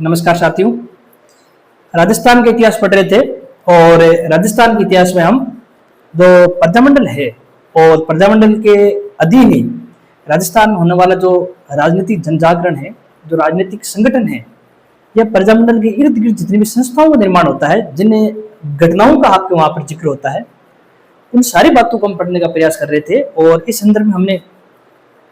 नमस्कार साथियों। राजस्थान के इतिहास पढ़ रहे थे और राजस्थान के इतिहास में हम जो प्रजामंडल है और प्रजामंडल के अधीन ही राजस्थान में होने वाला जो राजनीतिक जनजागरण है, जो राजनीतिक संगठन है, या प्रजामंडल के इर्द गिर्द जितनी भी संस्थाओं का निर्माण होता है, जिन्हें घटनाओं का आपके वहां पर जिक्र होता है, उन सारी बातों को हम पढ़ने का प्रयास कर रहे थे। और इस संदर्भ में हमने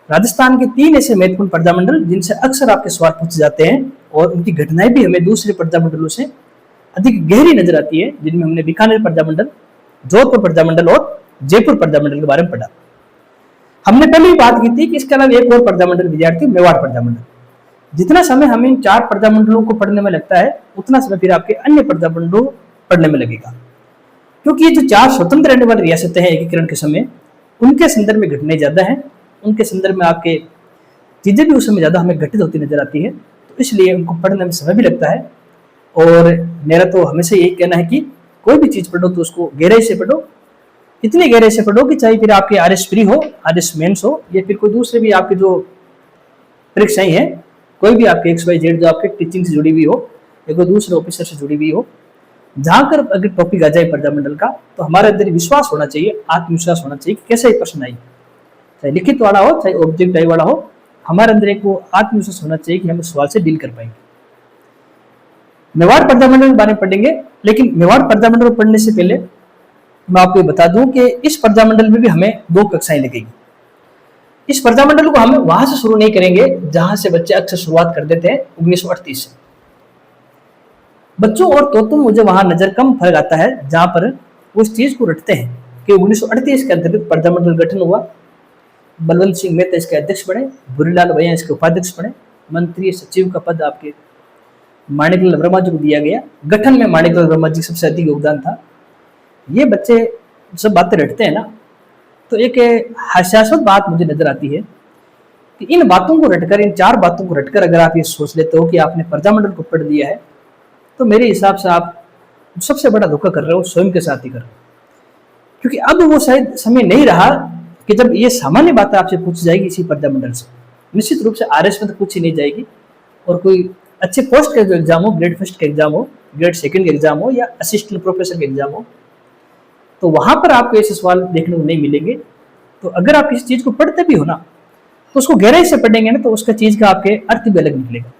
राजस्थान के 3 ऐसे महत्वपूर्ण प्रजामंडल जिनसे अक्सर आपके सवाल पूछे जाते हैं और उनकी घटनाएं भी हमें दूसरे प्रजामंडलों से अधिक गहरी नजर आती है, जिनमें हमने बीकानेर प्रजामंडल, जोधपुर प्रजामंडल और जयपुर प्रजामंडल के बारे में पढ़ा। हमने पहले ही बात की थी कि इसके अलावा एक और प्रजामंडल विद्यार्थी मेवाड़ प्रजामंडल। जितना समय हमें इन 4 प्रजामंडलों को पढ़ने में लगता है, उतना समय फिर आपके अन्य प्रजामंडलों पढ़ने में लगेगा, क्योंकि ये जो 4 स्वतंत्र रहने वाली रियासतें हैं एकीकरण के समय, उनके संदर्भ में घटनाएं ज्यादा हैं, उनके संदर्भ में आपके चीजें भी उस समय ज्यादा हमें घटित होती नजर आती है, तो इसलिए उनको पढ़ने में समय भी लगता है। और मेरा तो हमेशा यही कहना है कि कोई भी चीज पढ़ो तो उसको गहराई से पढ़ो, इतनी गहराई से पढ़ो कि चाहे फिर आपके आरएस प्री हो, आरएस मेंस हो, या फिर कोई दूसरे भी आपके जो परीक्षाएं हैं, कोई भी आपके XYZ जो आपके टीचिंग से जुड़ी हुई हो या कोई दूसरे ऑफिसर से जुड़ी हुई हो, जहां कर अगर टॉपिक आ जाए प्रजामंडल का, तो हमारे अंदर विश्वास होना चाहिए, आत्मविश्वास होना चाहिए कि कैसे प्रश्न आई, चाहे लिखित वाला हो चाहे ऑब्जेक्ट टाइप वाला हो, हमारे अंदर एक वो आत्मविश्वास होना चाहिए कि हम उस सवाल से डील कर पाएंगे। मेवाड़ प्रजामंडल के बारे में पढ़ेंगे, लेकिन मेवाड़ प्रजामंडल को पढ़ने से पहले मैं आपको बता दूं कि इस प्रजामंडल में भी हमें 2 कक्षाएं लगेगी। इस प्रजामंडल को हम वहां से शुरू नहीं करेंगे जहां से बच्चे अक्सर शुरुआत कर देते हैं, 1938 से। बच्चों और तोतों में मुझे वहां नजर कम फर्क आता है, जहां पर वो इस चीज को रटते हैं कि 1938 के अंतर्गत प्रजामंडल गठन हुआ, बलवंत सिंह मेहता इसके अध्यक्ष बने, भूरीलाल भैया इसके उपाध्यक्ष बने, मंत्री सचिव का पद आपके माणिकलाल वर्मा जी को दिया गया। गठन में माणिकलाल वर्मा जी सबसे अधिक योगदान था। ये बच्चे सब बातें रटते हैं ना, तो एक हास्यास्पद बात मुझे नजर आती है कि इन बातों को रटकर, इन 4 बातों को रटकर अगर आप ये सोच लेते हो कि आपने प्रजामंडल को पढ़ लिया है, तो मेरे हिसाब से आप सबसे बड़ा धोखा कर रहे हो, स्वयं के साथ ही कर रहे हो। क्योंकि अब वो शायद समय नहीं रहा कि जब ये सामान्य बातें आपसे पूछी जाएगी इसी प्रजामंडल से। निश्चित रूप से आरएस में तो पूछी नहीं जाएगी, और कोई अच्छे पोस्ट का जो एग्जाम हो, ग्रेड फर्स्ट का एग्जाम हो, ग्रेड सेकंड का एग्जाम हो, या असिस्टेंट प्रोफेसर का एग्जाम हो, तो वहां पर आपको ऐसे सवाल देखने को नहीं मिलेंगे। तो अगर आप किसी चीज को पढ़ते भी हो ना, तो उसको गहराई से पढ़ेंगे ना, तो उसका चीज का आपके अर्थ भी अलग निकलेगा।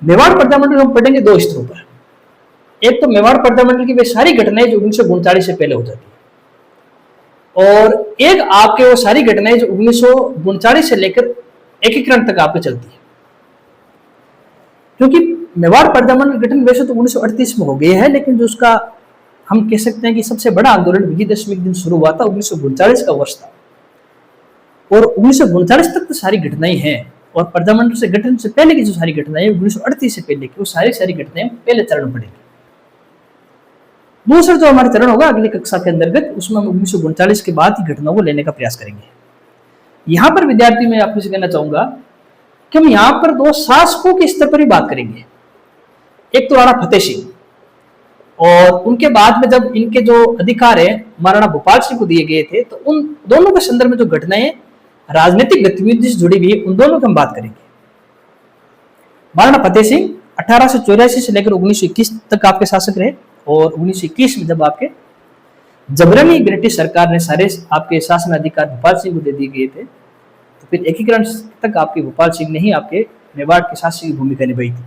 मेवाड़ प्रजामंडल हम पढ़ेंगे 2 स्तरों पर। एक तो मेवाड़ प्रजामंडल की वे सारी घटनाएं जो 1939 से पहले हो जाती है, और एक आपके वो सारी घटनाएं जो 1939 से लेकर एकीकरण तक आपके चलती है। क्योंकि मेवाड़ प्रजामंडल गठन वैसे तो 1938 में हो गया है, लेकिन जो उसका हम कह सकते हैं कि सबसे बड़ा आंदोलन विजयदशमी के दिन शुरू हुआ था, 1939 का वर्ष था, और 1939 तक तो सारी घटनाएं हैं। और प्रजामंडल से गठन से पहले की जो सारी घटनाएं 1938 से पहले की, वो सारी घटनाएं पहले चरण पड़ेगी। दूसरा जो हमारा चरण होगा अगली कक्षा के अंतर्गत, उसमें हम 1939 के बाद की घटनाओं को लेने का प्रयास करेंगे। यहां पर विद्यार्थी मैं आपसे कहना चाहूंगा कि हम यहाँ पर 2 शासकों के स्तर पर ही बात करेंगे। एक तो महाराणा फतेह सिंह, और उनके बाद में जब इनके जो अधिकार है महाराणा भोपाल सिंह को दिए गए थे, तो उन दोनों के संदर्भ में जो घटनाएं राजनीतिक गतिविधि से जुड़ी हुई है, उन दोनों की हम बात करेंगे। महाराणा फतेह सिंह 1884 से लेकर 1921 तक आपके शासक रहे, और 1921 में जब आपके जबरनी ब्रिटिश सरकार ने सारे आपके शासन अधिकार भोपाल सिंह को दे दिए गए थे, तो फिर एकीकरण तक आपके भोपाल सिंह ने ही आपके मेवाड़ के शासक की भूमिका निभाई थी।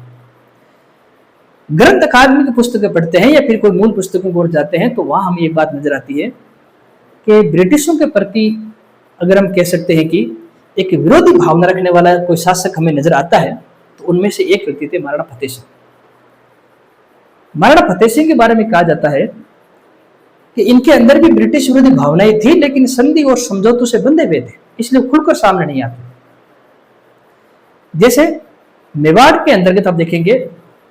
ग्रंथ अकादमी की पुस्तकें पढ़ते हैं या फिर कोई मूल पुस्तकों को जाते हैं, तो वहां हमें एक बात नजर आती है कि ब्रिटिशों के प्रति अगर हम कह सकते हैं कि एक विरोधी भावना रखने वाला कोई शासक हमें नजर आता है, तो उनमें से एक व्यक्ति थे महाराणा फतेह सिंह। महाराणा फतेह सिंह के बारे में कहा जाता है कि इनके अंदर भी ब्रिटिश विरोधी भावनाएं थी, लेकिन संधि और समझौतों से बंधे हुए थे, इसलिए खुलकर सामने नहीं आते। जैसे मेवाड़ के अंतर्गत आप देखेंगे,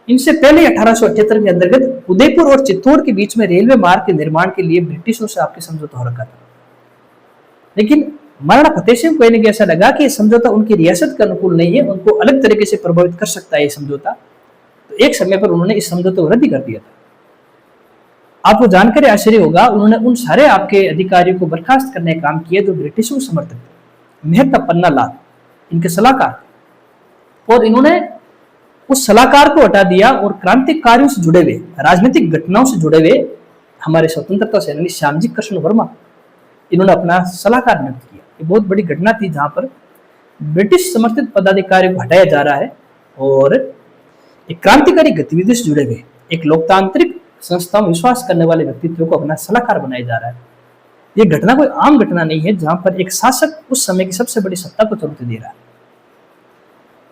इनसे पहले 1878 के अंतर्गत उदयपुर और चित्तौड़ के बीच में रेलवे मार्ग के निर्माण के लिए ब्रिटिशों से आपके समझौता हो रखा था। लेकिन महाराणा फतेह सिंह को ऐसा लगा कि समझौता उनकी रियासत के अनुकूल नहीं है, उनको अलग तरीके से प्रभावित कर सकता है ये समझौता, तो एक समय पर उन्होंने इस समझौते को रद्द कर दिया था। आपको जानकर आश्चर्य होगा, उन्होंने उन सारे आपके अधिकारियों को बर्खास्त करने का काम किया जो ब्रिटिशों के समर्थक थे। मेहता पन्ना लाल इनके सलाहकार, और इन्होंने उस सलाहकार को हटा दिया और क्रांतिकारियों से जुड़े हुए, राजनीतिक घटनाओं से जुड़े हुए हमारे स्वतंत्रता सेनानी श्यामजी कृष्ण वर्मा, इन्होंने अपना सलाहकार नियुक्त किया। ये बहुत बड़ी घटना थी जहां पर ब्रिटिश समर्थित पदाधिकारियों को हटाया जा रहा है और एक क्रांतिकारी गतिविधि से जुड़े हुए एक लोकतांत्रिक संस्थाओं में विश्वास करने वाले व्यक्तित्व को अपना सलाहकार बनाया जा रहा है। ये घटना कोई आम घटना नहीं है जहां पर एक शासक उस समय की सबसे बड़ी सत्ता को चुनौती दे रहा है।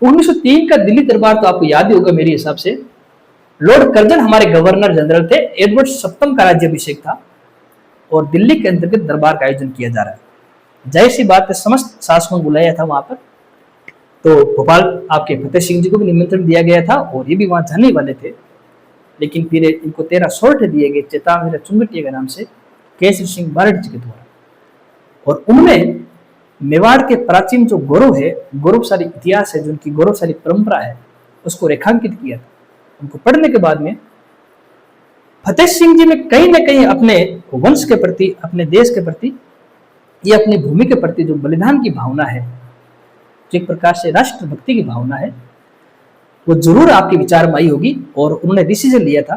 1903 का दिल्ली दरबार तो आपको याद ही होगा मेरे हिसाब से। लॉर्ड कर्जन हमारे गवर्नर जनरल थे, एडवर्ड सप्तम का राज्याभिषेक था और दिल्ली के अंतर्गत दरबार का आयोजन किया जा रहा है। जाहिर सी बात है समस्त शासकों को बुलाया था वहां पर, तो भोपाल आपके फतेह सिंह जी को भी निमंत्रण दिया गया था और ये भी वहां जाने वाले थे, लेकिन फिर इनको 13 सोल्ट दिए गए चेतावनी चुंगटिया के नाम से केसरी सिंह बारड जी के द्वारा, और उनमें मेवाड़ के प्राचीन जो गौरव है, गौरवशाली इतिहास है, जो उनकी गौरवशाली परंपरा है, उसको रेखांकित किया था। उनको पढ़ने के बाद में फतेह सिंह जी में कहीं ना कहीं अपने वंश के प्रति, अपने देश के प्रति या अपनी भूमि के प्रति जो बलिदान की भावना है, जो एक प्रकार से राष्ट्रभक्ति की भावना है, वो जरूर आपके विचार में आई होगी और उन्होंने डिसीजन लिया था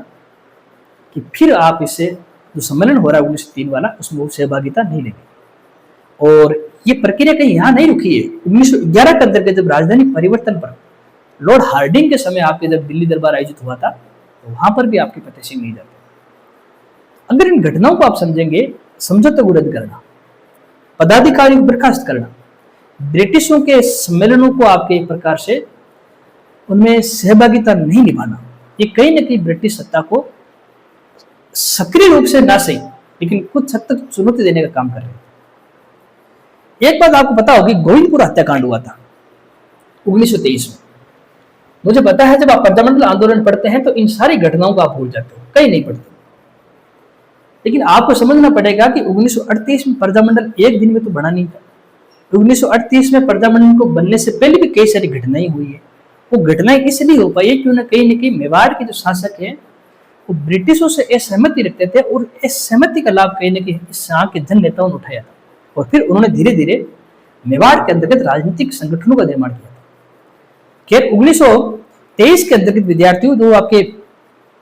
कि फिर आप इससे जो सम्मेलन हो रहा है 1903 वाला, उसमें वो सहभागिता नहीं लेंगे। और ये प्रक्रिया कहीं यहाँ नहीं रुकी है। 1911 के अंतर्गत जब राजधानी परिवर्तन पर लॉर्ड हार्डिंग के समय आपके जब दिल्ली दरबार आयोजित हुआ था, तो वहां पर भी आपके फतेह सिंह नहीं जाते। अगर इन घटनाओं को आप समझेंगे, समझौते को रद्द करना, पदाधिकारियों को बर्खास्त करना, ब्रिटिशों के सम्मेलनों को आपके एक प्रकार से उनमें सहभागिता नहीं निभाना, ये कहीं ना कहीं ब्रिटिश सत्ता को सक्रिय रूप से ना सही लेकिन कुछ हद तक चुनौती देने का काम कर रहे हैं। एक बात आपको पता होगी, गोविंदपुर हत्याकांड हुआ था 1923 में। मुझे पता है जब आप प्रजामंडल आंदोलन पढ़ते हैं तो इन सारी घटनाओं को आप भूल जाते हो, कहीं नहीं पढ़ते, लेकिन आपको समझना पड़ेगा कि 1938 में प्रजामंडल एक दिन में तो बना नहीं था। 1938 में प्रजामंडल को बनने से पहले भी कई सारी घटनाएं हुई है। वो घटनाएं इसलिए हो पाई है क्यों ना कहीं मेवाड़ के जो शासक है वो ब्रिटिशों से असहमति रखते थे और इस सहमति का लाभ कहीं ना कहीं इस यहाँ के जन नेताओं ने उठाया था और फिर उन्होंने धीरे धीरे मेवाड़ के अंतर्गत राजनीतिक संगठनों का निर्माण किया था। खैर 1923 के अंतर्गत विद्यार्थियों जो आपके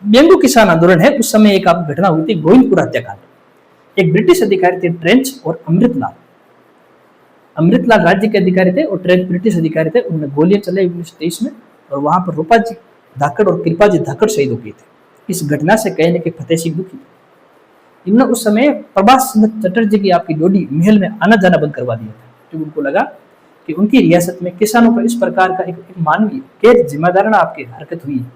बेंगू किसान आंदोलन है, उस समय एक आप घटना हुई थी गोविंदपुर हत्याकांड। एक ब्रिटिश अधिकारी थे ट्रेंच और अमृतलाल राज्य के अधिकारी थे और ट्रेंच ब्रिटिश अधिकारी थे। उन्होंने गोलियां चलाई 1923 में और वहां पर रूपा जी धाकड़ और कृपा जी धाकड़ शहीद हो गए थे। इस घटना से कहीं ना कहीं फतेह सिंह दुखी थे। इन्होंने उस समय प्रभास चंद्र चटर्जी की आपकी डोडी महल में आना जाना बंद करवा दिया था, क्योंकि उनको लगा कि उनकी रियासत में किसानों पर इस प्रकार का एक मानवीय गैर जिम्मेदाराना आपकी हरकत हुई है,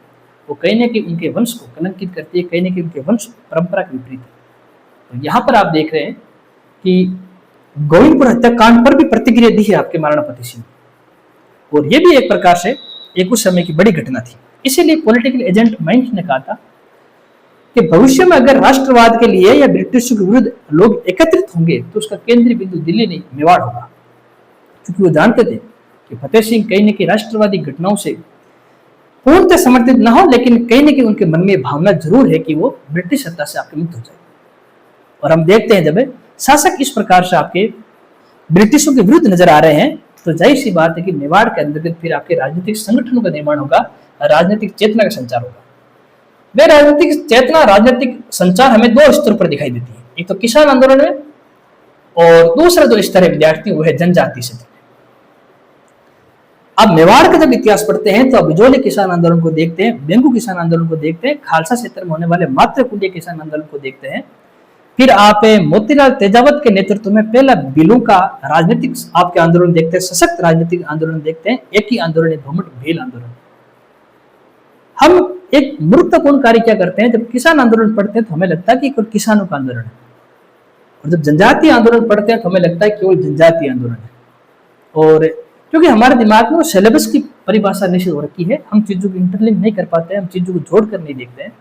वो कहीं ना कहीं उनके वंश को कलंकित करती है, कहीं ना कहीं उनके वंश परंपरा के विपरीत है। तो यहाँ पर आप देख रहे हैं कि गोविंदपुर हत्याकांड पर भी प्रतिक्रिया दी है आपके महाराणा फतेह सिंह, और ये भी एक प्रकार से एक उस समय की बड़ी घटना थी। इसीलिए पॉलिटिकल एजेंट माइंस ने कहा था कि भविष्य में अगर राष्ट्रवाद के लिए या ब्रिटिशों के विरुद्ध लोग एकत्रित होंगे तो उसका केंद्रीय बिंदु दिल्ली नहीं मेवाड़ होगा, क्योंकि वो जानते थे कि फतेह सिंह कहीं न कहीं राष्ट्रवादी घटनाओं से पूर्णतः समर्थित न हो, लेकिन कहीं न कहीं उनके मन में भावना जरूर है कि वो ब्रिटिश सत्ता से आपके मुक्त हो जाए। और हम देखते हैं जब शासक इस प्रकार से आपके ब्रिटिशों के विरुद्ध नजर आ रहे हैं तो जाहिर सी बात है कि मेवाड़ के अंतर्गत फिर आपके राजनीतिक संगठनों का निर्माण होगा, राजनीतिक चेतना का संचार होगा। वे राजनीतिक चेतना, राजनीतिक संचार हमें दो स्तर पर दिखाई देती है, एक तो किसान आंदोलन में और दूसरा जो स्तर है विद्यार्थी वो है जनजाति से। अब मेवाड़ का जब इतिहास पढ़ते हैं तो अब बिजोली किसान आंदोलन को देखते हैं, बेंगू किसान आंदोलन को देखते हैं, खालसा क्षेत्र में होने वाले मात्र कुलिया किसान आंदोलन को देखते हैं, फिर आप मोतीलाल तेजावत के नेतृत्व में पहला बिलों का राजनीतिक आपके आंदोलन देखते हैं, सशक्त राजनीतिक आंदोलन देखते हैं। एक ही आंदोलन है भूमट भेल आंदोलन। हम एक मूर्खतापूर्ण कार्य क्या करते हैं, जब किसान आंदोलन पढ़ते हैं तो हमें लगता है कि केवल किसानों का आंदोलन है, और जब जनजातीय आंदोलन पढ़ते हैं तो हमें लगता है केवल जनजातीय आंदोलन है। और क्योंकि हमारे दिमाग में वो सिलेबस की परिभाषा निश्चित हो रखी है, हम चीजों को इंटरलिंक नहीं कर पाते हैं, हम चीजों को जोड़कर नहीं देखते हैं।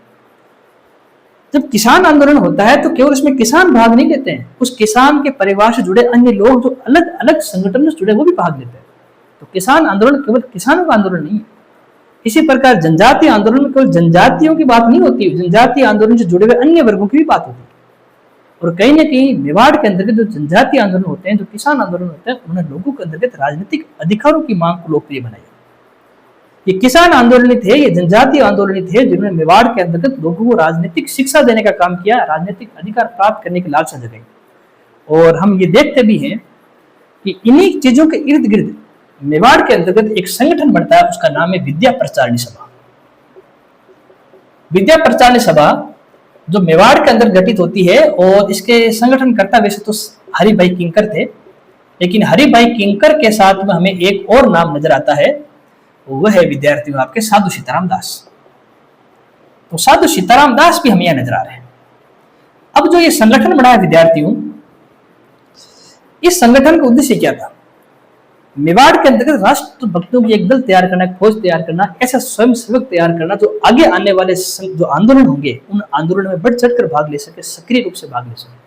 जब किसान आंदोलन होता है तो केवल इसमें किसान भाग नहीं लेते हैं, उस किसान के परिवार से जुड़े अन्य लोग जो अलग अलग संगठनों से जुड़े वो भी भाग लेते हैं। तो किसान आंदोलन केवल किसानों का आंदोलन नहीं है। इसी प्रकार जनजातीय आंदोलन में केवल जनजातियों की बात नहीं होती, जनजातीय आंदोलन से जुड़े हुए अन्य वर्गों की भी बात होती है। और कहीं ना कहीं मेवाड़ के अंतर्गत जो जनजातीय आंदोलन होते हैं, जो किसान आंदोलन होते हैं, उन्होंने लोगों के अंतर्गत राजनीतिक अधिकारों की मांग को लोकप्रिय बनाया। ये किसान आंदोलन थे, ये जनजातीय आंदोलन थे जिन्होंने मेवाड़ के अंतर्गत लोगों को राजनीतिक शिक्षा देने का काम किया, राजनीतिक अधिकार प्राप्त करने की लालसा जगाई। और हम ये देखते भी हैं कि इन्हीं चीजों के इर्द गिर्द मेवाड़ के अंतर्गत एक संगठन बनता है, उसका नाम है विद्या प्रचारणी सभा। विद्या प्रचारणी सभा जो मेवाड़ के अंदर गठित होती है, और इसके संगठनकर्ता वैसे तो हरिभाई किंकर थे, लेकिन हरिभाई किंकर के साथ में हमें एक और नाम नजर आता है, वह है विद्यार्थियों आपके साधु सीताराम दास। तो साधु सीताराम दास भी हमें यहां नजर आ रहे हैं। अब जो ये संगठन बना है विद्यार्थियों, इस संगठन का उद्देश्य क्या था? मेवाड़ के अंतर्गत राष्ट्र भक्तों की एक दल तैयार करना, फौज तैयार करना, ऐसा स्वयं सेवक तैयार करना जो आगे आने वाले जो आंदोलन होंगे उन आंदोलन में बढ़ चढ़कर भाग ले सके, सक्रिय रूप से भाग ले सके।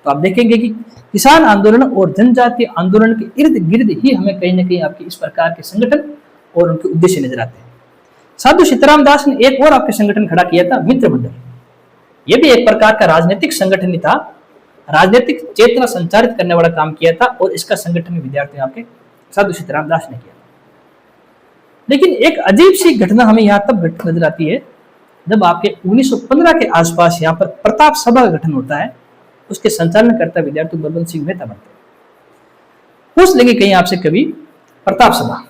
तो आप देखेंगे कि किसान आंदोलन और जनजातीय आंदोलन के इर्द गिर्द ही हमें कहीं ना कहीं आपके इस प्रकार के संगठन और उनके उद्देश्य नजर आते हैं। साधु सीताराम दास ने एक और आपके संगठन खड़ा किया था, मित्र मंडल। यह भी एक प्रकार का राजनीतिक संगठन ही था, राजनीतिक चेतना संचारित करने वाला काम किया था, और इसका संगठन विद्यार्थी आपके साधु सीताराम दास ने किया। लेकिन एक अजीब सी घटना हमें यहाँ तब नजर आती है जब आपके 1915 के आसपास यहाँ पर प्रताप सभा का गठन होता है। उसके संचालन करता विद्यार्थी बलवंत सिंह मेहता बनते हैं। पूछ लेंगे कहीं आपसे कभी, प्रताप सभा,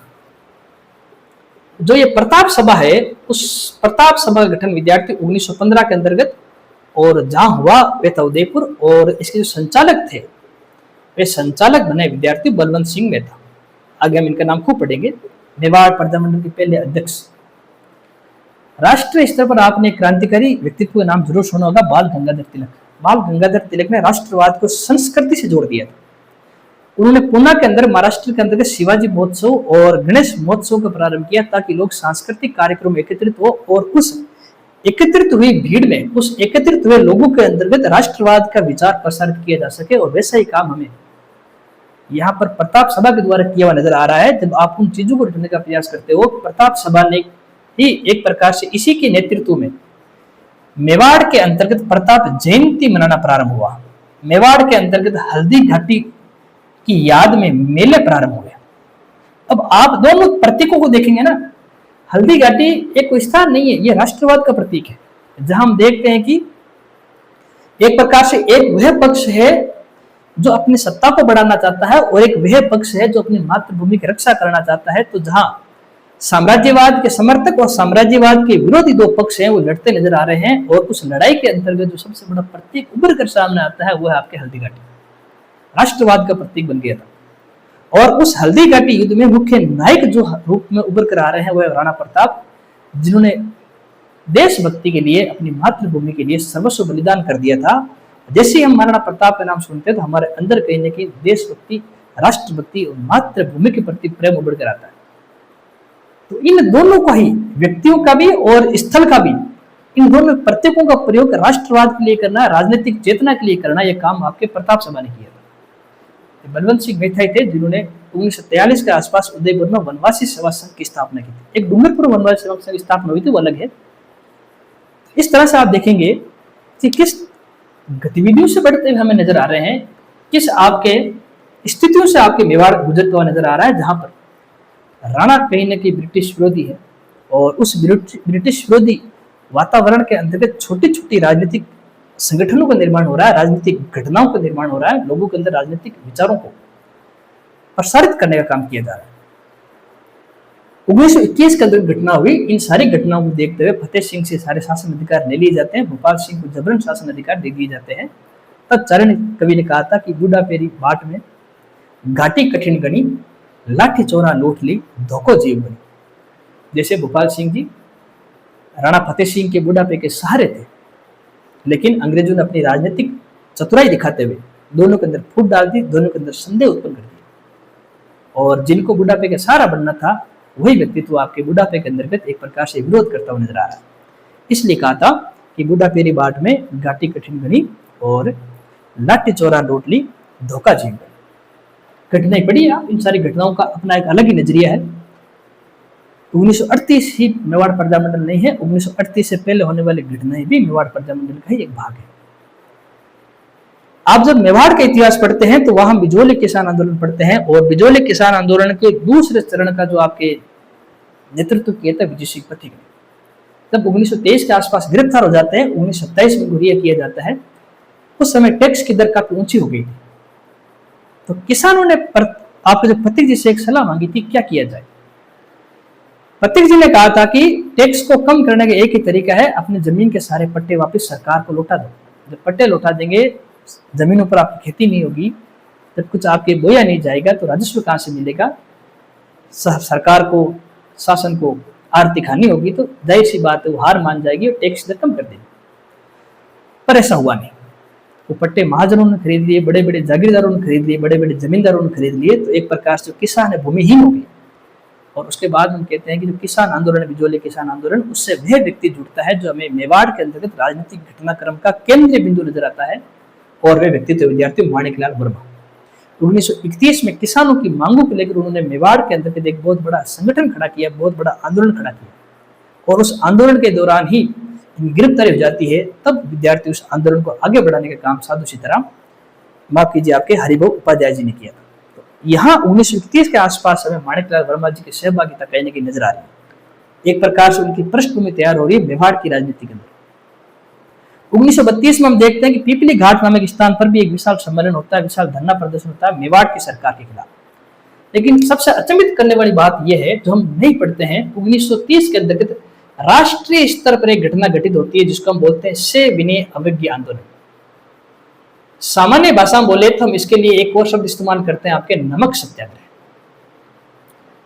जो ये प्रताप सभा है, उस प्रताप सभा का गठन विद्यार्थी 1915 के अंतर्गत, और जहां हुआ वे था उदयपुर, और इसके जो संचालक थे वे संचालक बने विद्यार्थी बलवंत सिंह मेहता। आगे हम इनका नाम खूब पढ़ेंगे। मेवाड़ प्रजामंडल के पहले अध्यक्ष। राष्ट्रीय स्तर पर आपने क्रांतिकारी व्यक्तित्व का नाम जरूर सुना होगा, बाल गंगाधर तिलक। बाल गंगाधर तिलक ने राष्ट्रवाद को संस्कृति से जोड़ दिया था। उन्होंने पूना के अंदर, महाराष्ट्र के अंतर्गत शिवाजी महोत्सव और गणेश महोत्सव का प्रारंभ किया ताकि लोग सांस्कृतिक कार्यक्रम एकत्रित हो, और उस एकत्रित हुई भीड़ में, उस एकत्रित हुए लोगों के अंतर्गत राष्ट्रवाद का विचार प्रसारित किया जा सके। और वैसा ही काम हमें यहाँ पर प्रताप सभा के द्वारा किया हुआ नजर आ रहा है। जब आप उन चीजों को ढूंढने का प्रयास करते हो, प्रताप सभा ने ही एक प्रकार से इसी के नेतृत्व में मेवाड़ के अंतर्गत प्रताप जयंती मनाना प्रारंभ हुआ। मेवाड़ के अंतर्गत हल्दी घाटी की याद में मेले प्रारंभ हुए। अब आप दोनों प्रतीकों को देखेंगे ना, हल्दी घाटी एक कोई स्थान नहीं है, यह राष्ट्रवाद का प्रतीक है, जहां हम देखते हैं कि एक प्रकार से एक वह पक्ष है जो अपनी सत्ता को बढ़ाना चाहता है, और एक वह पक्ष है जो अपनी मातृभूमि की रक्षा करना चाहता है। तो जहां साम्राज्यवाद के समर्थक और साम्राज्यवाद के विरोधी दो पक्ष हैं, वो लड़ते नजर आ रहे हैं, और उस लड़ाई के अंतर्गत जो सबसे बड़ा प्रतीक उभर कर सामने आता है वो है आपके हल्दी घाटी, राष्ट्रवाद का प्रतीक बन गया था। और उस हल्दी घाटी युद्ध में मुख्य नायक जो रूप में उभर कर आ रहे हैं वो है राणा प्रताप, जिन्होंने देशभक्ति के लिए, अपनी मातृभूमि के लिए सर्वस्व बलिदान कर दिया था। जैसे ही हम महाराणा प्रताप का नाम सुनते हैं तो हमारे अंदर कहीं ना कहीं देशभक्ति, राष्ट्रभक्ति और मातृभूमि के प्रति प्रेम उभर कर आता है। तो इन दोनों का ही, व्यक्तियों का भी और स्थल का भी, इन दोनों प्रतीकों का प्रयोग राष्ट्रवाद के लिए करना, राजनीतिक चेतना के लिए करना, यह काम आपके प्रताप सभा ने किया था। बलवंत सिंह मेहता थे जिन्होंने 1943 के आसपास उदयपुर में वनवासी सेवा संघ की स्थापना की थी। एक डूंगरपुर वनवासी सेवा संघ की स्थापना हुई थी, वो अलग है। इस तरह से आप देखेंगे कि किस गतिविधियों से बढ़ते हुए हमें नजर आ रहे हैं, किस आपके स्थितियों से आपके मेवाड़ गुजरता हुआ नजर आ रहा है, जहां पर राणा कहीं न कहीं ब्रिटिश विरोधी है, और उस ब्रिटिश विरोधी वातावरण के अंतर्गत छोटी छोटी राजनीतिक संगठनों का निर्माण हो रहा है, राजनीतिक घटनाओं का निर्माण हो रहा है, लोगों के अंदर राजनीतिक विचारों को प्रसारित करने का काम किया जा रहा है। 1921 के अंदर घटना हुई। इन सारी घटनाओं को देखते हुए फतेह सिंह से सारे शासन अधिकार ले लिए जाते हैं, भोपाल सिंह को जबरन शासन अधिकार दे दिए जाते हैं। तब चरण कवि ने कहा था कि बूढ़ा पेरी बाट में घाटी कठिन गणी, लाठी चोरा लूट ली, धोखो जीव बनी। जैसे भोपाल सिंह जी राणा फतेह सिंह के बुढ़ापे के सहारे थे, लेकिन अंग्रेजों ने अपनी राजनीतिक चतुराई दिखाते हुए दोनों के अंदर फूट डाल दी, दोनों के अंदर संदेह उत्पन्न कर दिया, और जिनको बुढ़ापे का सहारा बनना था वही व्यक्तित्व आपके बुढ़ापे के अंतर्गत एक प्रकार से विरोध करता हुआ नजर आ रहा है। इसलिए कहा था कि बूढ़ा पेरी बाट में घाटी कठिन गणी और लाठी चोरा लूट ली, धोखा जीव गई। घटनाएं पढ़ी आप, इन सारी घटनाओं का अपना एक अलग ही नजरिया है। 1938 ही मेवाड़ प्रजामंडल नहीं है, 1938 से पहले होने वाली घटनाएं भी मेवाड़ प्रजामंडल का ही एक भाग है। आप जब मेवाड़ का इतिहास पढ़ते हैं तो वहां बिजोली किसान आंदोलन पढ़ते हैं, और बिजोली किसान आंदोलन के दूसरे चरण का जो आपके नेतृत्व किया था विजय सिंह पथिक ने। जब 1923 के आसपास गिरफ्तार हो जाते हैं, 1927 में रिहा किया जाता है, उस समय टैक्स की दर काफी ऊंची हो गई थी। तो किसानों ने आपके जो पथिक जी से एक सलाह मांगी थी, क्या किया जाए। पथिक जी ने कहा था कि टैक्स को कम करने का एक ही तरीका है, अपने जमीन के सारे पट्टे वापस सरकार को लौटा दो। जब पट्टे लौटा देंगे, जमीनों पर आपकी खेती नहीं होगी, जब कुछ आपके बोया नहीं जाएगा तो राजस्व कहां से मिलेगा, सरकार को, शासन को आर्थिक हानि होगी, तो जाहिर सी बात है वो हार मान जाएगी और टैक्स दर कम कर देगी। पर ऐसा हुआ नहीं। वो पट्टे महाजनों ने खरीद लिए, बड़े बड़े जागीरदारों ने खरीद लिए, बड़े बड़े जमींदारों ने खरीद लिए। तो एक प्रकार से किसान है भूमिहीन हो गए। और उसके बाद हम कहते हैं कि जो किसान आंदोलन, बिजोले किसान आंदोलन, उससे वह व्यक्ति जुड़ता है जो हमें मेवाड़ के अंतर्गत राजनीतिक घटनाक्रम का केंद्रीय बिंदु नजर आता है, और वह व्यक्तित्व विद्यार्थी माणिकलाल वर्मा। 1931 में किसानों की मांगों को लेकर उन्होंने मेवाड़ के अंतर्गत एक बहुत बड़ा संगठन खड़ा किया, बहुत बड़ा आंदोलन खड़ा किया। और उस आंदोलन के दौरान ही गिरफ्तारी हो जाती है। तब विद्यार्थी उस आंदोलन को आगे बढ़ाने का काम साधु सीताराम, माफ कीजिए, आपके हरिभाऊ उपाध्याय जी ने किया था। तो यहाँ 1931 के आसपास हमें माणिकलाल वर्मा जी की सहभागिता कहने की नजर आ रही है। एक प्रकार से उनकी पृष्ठभूमि तैयार हो रही है मेवाड़ की राजनीति के अंदर। 1932 में हम देखते हैं कि पीपली घाट नामक स्थान पर भी एक विशाल सम्मेलन होता है, विशाल धरना प्रदर्शन होता है मेवाड़ की सरकार के खिलाफ। लेकिन सबसे अचंभित करने वाली बात यह है, जो हम नहीं पढ़ते हैं, 1930 के अंतर्गत राष्ट्रीय स्तर पर एक घटना घटित होती है जिसको हम बोलते हैं से विनय अवज्ञा आंदोलन। सामान्य भाषा में बोले तो हम इसके लिए एक और शब्द इस्तेमाल करते हैं, आपके नमक सत्याग्रह।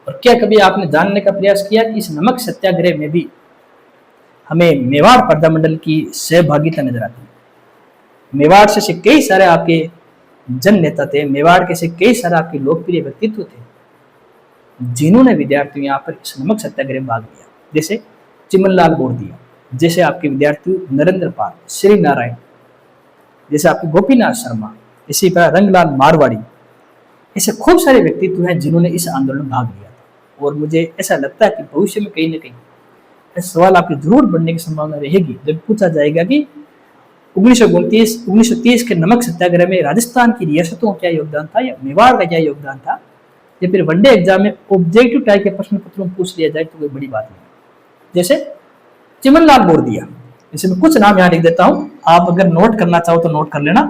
और क्या कभी आपने जानने का प्रयास किया कि इस नमक सत्याग्रह में भी हमें मेवाड़ प्रजामंडल की सहभागिता नजर आती है। मेवाड़ से कई सारे आपके जन नेता थे, मेवाड़ के से कई सारे आपके लोकप्रिय व्यक्तित्व थे जिन्होंने विद्यार्थियों यहाँ पर इस नमक सत्याग्रह में भाग लिया। जैसे चिमनलाल बोरदिया, जैसे आपके विद्यार्थी नरेंद्र पाल, श्री नारायण, जैसे आपके गोपीनाथ शर्मा, इसी तरह रंगलाल मारवाड़ी, ऐसे खूब सारे व्यक्तित्व हैं जिन्होंने इस आंदोलन में भाग लिया था। और मुझे ऐसा लगता है कि भविष्य में कहीं ना कहीं ऐसा सवाल आपके जरूर बनने की संभावना रहेगी जब पूछा जाएगा कि 1929-1930 के नमक सत्याग्रह में राजस्थान की रियासतों का क्या योगदान था, या मेवाड़ का क्या योगदान था, या फिर वनडे एग्जाम में ऑब्जेक्टिव टाइप के प्रश्न पत्रों में पूछ लिया जाए तो कोई बड़ी बात नहीं। जैसे चिमनलाल बोरदिया, जैसे मैं कुछ नाम यहाँ लिख देता हूँ, आप अगर नोट करना चाहो तो नोट कर लेना।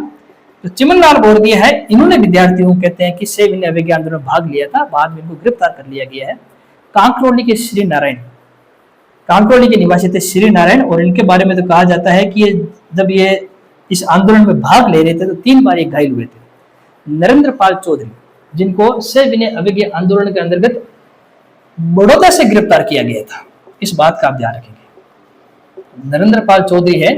तो चिमनलाल बोरदिया है, इन्होंने विद्यार्थियों कहते हैं कि से विनय अवज्ञा आंदोलन में भाग लिया था, बाद में इनको गिरफ्तार कर लिया गया है। कांकरोली के श्री नारायण, कांकरोली के निवासी थे श्री नारायण, और इनके बारे में तो कहा जाता है कि जब ये इस आंदोलन में भाग ले रहे थे तो 3 बार ये घायल हुए थे। नरेंद्र पाल चौधरी, जिनको से विनय अवज्ञा आंदोलन के अंतर्गत बड़ौदा से गिरफ्तार किया गया था, इस बात का आप ध्यान रखेंगे। नरेंद्र पाल चौधरी है,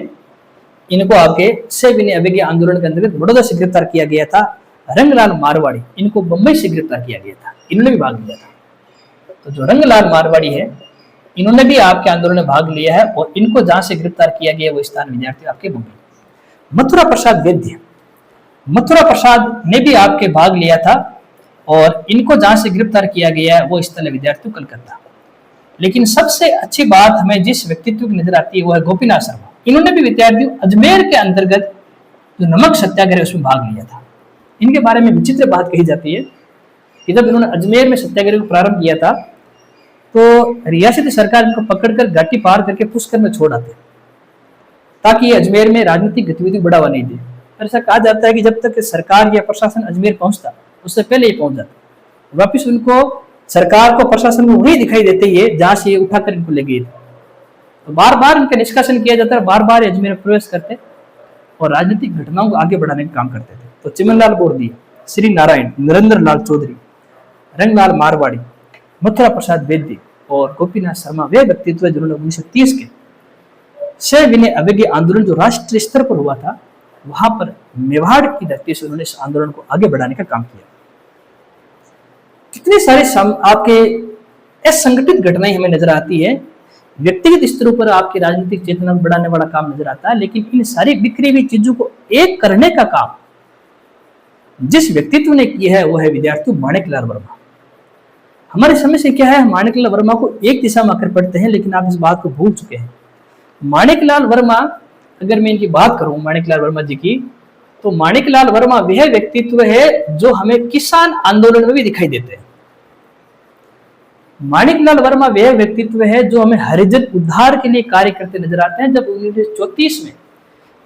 इनको आपके से विनय अवज्ञा आंदोलन के अंतर्गत बड़ौदा से गिरफ्तार किया गया था। रंगलाल मारवाड़ी, इनको बंबई से गिरफ्तार किया गया था, इन्होंने भी भाग लिया था। तो जो रंगलाल मारवाड़ी है, इन्होंने भी आपके आंदोलन में भाग लिया है, और इनको जहां से गिरफ्तार किया गया वो स्थान विद्यार्थी आपके बंबई। मथुरा प्रसाद वैद्य, मथुरा प्रसाद ने भी आपके भाग लिया था, और इनको जहां से गिरफ्तार किया गया है वो स्थल विद्यार्थी कलकत्ता। लेकिन सबसे अच्छी बात हमें जिस व्यक्तित्व की नजर आती है वो है गोपीनाथ शर्मा। इन्होंने भी विद्यार्थियों अजमेर के अंतर्गत जो नमक सत्याग्रह उसमें भाग लिया था। इनके बारे में विचित्र बात कही जाती है कि जब इन्होंने अजमेर में सत्याग्रह को प्रारंभ किया था तो रियासती सरकार इनको पकड़कर घाटी पार करके पुष्कर में छोड़ आते ताकि ये अजमेर में राजनीतिक गतिविधि बढ़ावा नहीं दे। ऐसा कहा जाता है कि जब तक सरकार या प्रशासन अजमेर पहुंचता उससे पहले ये पहुंच जाता। वापिस उनको सरकार को, प्रशासन को वही दिखाई देते ही है जहां से ये उठाकर इनको ले गए। तो बार बार इनका निष्कासन किया जाता है, बार बार अजमेर में प्रवेश करते और राजनीतिक घटनाओं को आगे बढ़ाने का काम करते थे। तो चिमनलाल बोरदिया, श्री नारायण, नरेंद्र लाल चौधरी, रंगलाल मारवाड़ी, मथुरा प्रसाद वैद्य और गोपीनाथ शर्मा वे व्यक्तित्व जिन्होंने 1930 के से विनय अवज्ञा आंदोलन जो राष्ट्रीय स्तर पर हुआ था, वहां पर मेवाड़ की धरती से उन्होंने इस आंदोलन को आगे बढ़ाने का काम किया। कितने सारे आपके असंगठित घटनाएं हमें नजर आती है, व्यक्तिगत स्तरों पर आपकी राजनीतिक चेतना बढ़ाने वाला काम नजर आता है, लेकिन इन सारी बिखरी हुई चीजों को एक करने का काम जिस व्यक्तित्व ने किया है वो है विद्यार्थी माणिकलाल वर्मा। हमारे समय से क्या है, माणिकलाल वर्मा को एक दिशा में आकर पढ़ते हैं, लेकिन आप इस बात को भूल चुके हैं। माणिकलाल वर्मा, अगर मैं इनकी बात करूं माणिकलाल वर्मा जी की, तो माणिकलाल वर्मा वह व्यक्तित्व है जो हमें किसान आंदोलन में भी दिखाई देते हैं। माणिकलाल वर्मा वह व्यक्तित्व है जो हमें हरिजन उद्धार के लिए कार्य करते नजर आते हैं। जब 1934 में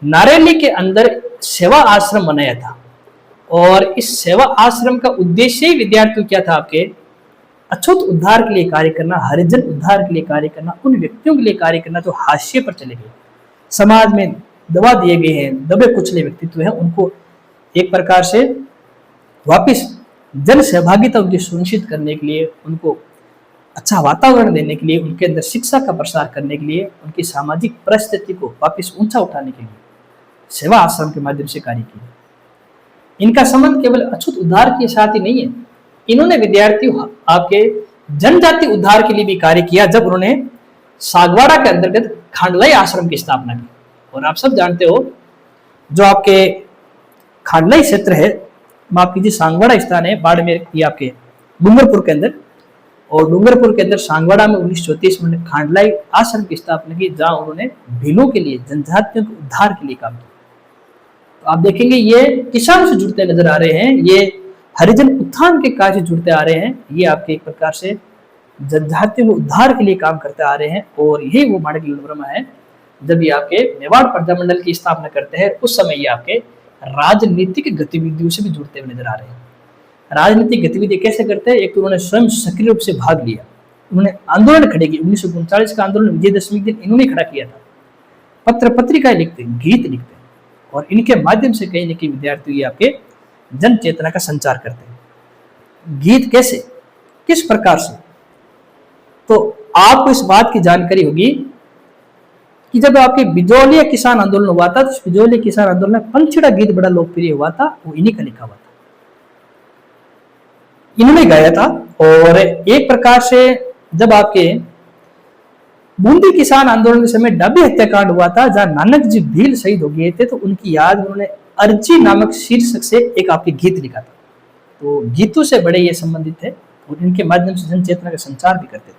नारेली के अंदर सेवा आश्रम बनाया था, और इस सेवा आश्रम का उद्देश्य ही विद्यार्थियों क्या था, आपके अछूत उद्धार के लिए कार्य करना, हरिजन उद्धार के लिए कार्य करना, उन व्यक्तियों के लिए कार्य करना जो हाशिए पर चले गए, समाज में दबा दिए गए हैं, दबे कुचले व्यक्तित्व हैं, उनको एक प्रकार से वापिस जन सहभागिता उनकी सुनिश्चित करने के लिए, उनको अच्छा वातावरण देने के लिए, उनके अंदर शिक्षा का प्रसार करने के लिए, उनकी सामाजिक परिस्थिति को वापस ऊंचा उठाने के लिए सेवा आश्रम के माध्यम से कार्य किया। इनका संबंध केवल अछूत उद्धार के साथ ही नहीं है, इन्होंने विद्यार्थियों आपके जनजाति उद्धार के लिए भी कार्य किया जब उन्होंने सागवाड़ा के अंतर्गत खांडलाई आश्रम की स्थापना की। और आप सब जानते हो जो आपके खांडलाई क्षेत्र है, माफ कीजिए सांगवाड़ा स्थान है बाड़मेर, ये आपके डूंगरपुर के अंदर, और डूंगरपुर के अंदर सांगवाड़ा में 1934 में खांडलाई आश्रम की स्थापना की, जहां उन्होंने भीलों के लिए, जनजातियों के उद्धार के लिए काम किया। तो आप देखेंगे ये किसानों से जुड़ते नजर आ रहे हैं, ये हरिजन उत्थान के कार्य से जुड़ते आ रहे हैं, ये आपके एक प्रकार से जनजातियों के उद्धार के लिए काम करते आ रहे हैं। और यही वो माणिकलाल वर्मा है, जब ये आपके मेवाड़ प्रजामंडल की स्थापना करते हैं, उस समय ये आपके राजनीतिक गतिविधियों से भी जुड़ते हुए नजर आ रहे हैं। राजनीतिक गतिविधि कैसे करते हैं, एक तो उन्होंने स्वयं सक्रिय रूप से भाग लिया, उन्होंने आंदोलन खड़े किए, 1939 का आंदोलन विजयदशमी के दिन इन्होंने खड़ा किया था, पत्र पत्रिकाएं लिखते, गीत लिखते, और इनके माध्यम से कहीं न कहीं विद्यार्थी आपके जन चेतना का संचार करते हैं। गीत कैसे, किस प्रकार से, तो आपको इस बात की जानकारी होगी कि जब आपके बिजौलिया किसान आंदोलन हुआ था, तो बिजौलिया किसान आंदोलन में पंचड़ा गीत बड़ा लोकप्रिय हुआ था, वो इन्हीं का लिखा हुआ था, इन्होंने गाया था। और एक प्रकार से जब आपके बूंदी किसान आंदोलन के समय डाबी हत्याकांड हुआ था, जहां नानक जी भील शहीद हो गए थे, तो उनकी याद में उन्होंने अर्जी नामक शीर्षक से एक आपके गीत लिखा था। तो गीतों से बड़े ये संबंधित है, और इनके माध्यम से जन चेतना का संचार भी करते थे।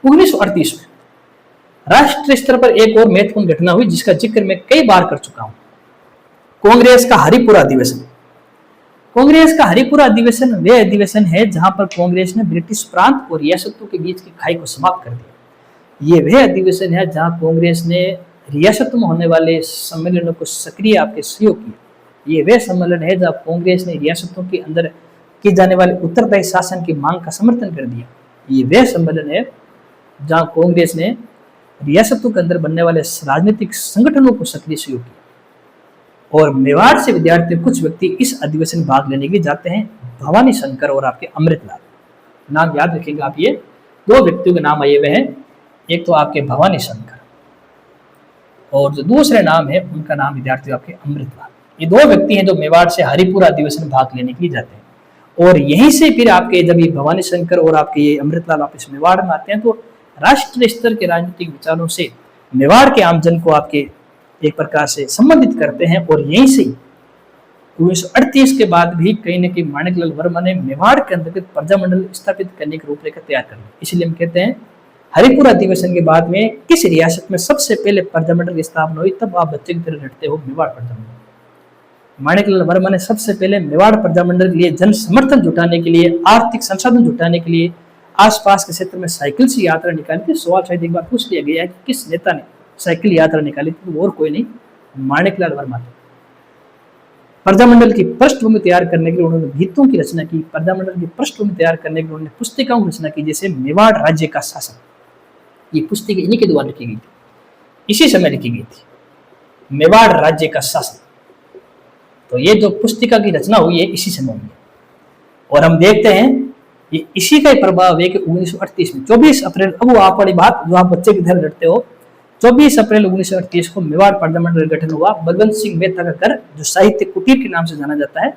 1938 में राष्ट्रीय स्तर पर एक और महत्वपूर्ण घटना हुई, जिसका जिक्र मैं कई बार कर चुका हूं, कांग्रेस का हरिपुरा अधिवेशन। कांग्रेस का हरिपुरा अधिवेशन वह अधिवेशन है जहां पर कांग्रेस ने ब्रिटिश प्रांत और रियासतों के बीच की खाई को समाप्त कर दिया। ये वह अधिवेशन है जहां कांग्रेस ने रियासतों में होने वाले सम्मेलनों को सक्रिय आपके सहयोग किया। ये वह सम्मेलन है जहां कांग्रेस ने रियासतों के अंदर की जाने वाले उत्तरदायी शासन की मांग का समर्थन कर दिया। ये वह सम्मेलन है जहां कांग्रेस ने रियासतों के अंदर बनने वाले राजनीतिक संगठनों को सक्रिय सहयोग किया। और मेवाड़ से विद्यार्थी कुछ व्यक्ति इस अधिवेशन में भाग लेने के लिए जाते हैं, भवानी शंकर और आपके अमृतलाल। नाम याद रखिएगा आप, ये दो व्यक्तियों के नाम आए हुए हैं, एक तो आपके भवानी शंकर और जो दूसरे नाम है उनका नाम विद्यार्थी आपके अमृतलाल। ये दो व्यक्ति हैं जो मेवाड़ से हरिपुरा अधिवेशन में भाग लेने के लिए जाते हैं। और यहीं से फिर आपके जब ये भवानी शंकर और आपके ये अमृतलाल वापस मेवाड़ में आते हैं, तो राष्ट्रीय स्तर के राजनीतिक विचारों से मेवाड़ के आमजन को आपके एक प्रकार से संबंधित करते हैं। और यहीं से 1938 के बाद भी कहीं न कहीं माणिकलाल वर्मा ने मेवाड़ के अंतर्गत प्रजामंडल स्थापित करने की रूपरेखा तैयार कर ली। इसलिए हम कहते हैं हरिपुरा अधिवेशन के बाद में किस रियासत में सबसे पहले प्रजामंडल की स्थापना हुई, तब आप बच्चे की तरह रटते हो मेवाड़ प्रजामंडल। माणिकलाल वर्मा ने सबसे पहले मेवाड़ प्रजामंडल के लिए जन समर्थन जुटाने के लिए, आर्थिक संसाधन जुटाने के लिए आसपास के क्षेत्र में साइकिल से यात्रा निकाली थी। सवाल शायद एक बार पूछ लिया गया है कि किस नेता ने साइकिल यात्रा निकाली थी, तो और कोई नहीं, माणिकलाल वर्मा थे। प्रजामंडल की पृष्ठभूमि तैयार करने के लिए उन्होंने गीतों की रचना की, प्रजामंडल की पृष्ठभूमि तैयार करने के लिए उन्होंने पुस्तिकाओं की रचना की, जैसे मेवाड़ राज्य का शासन। ये पुस्तिका इन्हीं के द्वारा लिखी गई थी, इसी समय लिखी गई थी, मेवाड़ राज्य का शासन। तो ये जो पुस्तिका की रचना हुई है इसी समय में, और हम देखते हैं ये इसी का ही प्रभाव है कि 1938 में 24 अप्रैल, अब वो आप वाली बात जो आप बच्चे की तरह लड़ते हो, 24 अप्रैल 1938 को मेवाड़ प्रजामंडल गठन हुआ। बलवंत सिंह मेहता का घर, जो साहित्य कुटीर के नाम से जाना जाता है,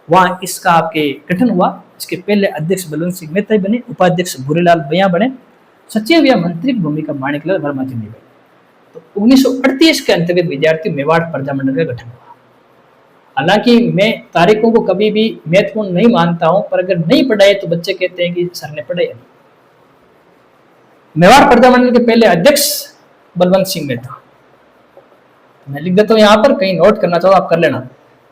वहां इसका आपके गठन हुआ। इसके पहले अध्यक्ष बलवंत सिंह मेहता ही बने, उपाध्यक्ष भूरेलाल भैया बने, सचिव या मंत्री की भूमिका माणिकलाल वर्मा जी ने निभाई। तो 1938 के अंतर्गत विद्यार्थी मेवाड़ प्रजामंडल का गठन हुआ। हालांकि मैं तारीखों को कभी भी महत्वपूर्ण नहीं मानता हूं, पर अगर नहीं पढ़ाए तो बच्चे कहते हैं कि सर ने पढ़ाया नहीं। मेवाड़ प्रजामंडल के पहले अध्यक्ष बलवंत सिंह मेहता, मैं लिख देता हूं यहां पर, कहीं नोट करना चाहो आप कर लेना।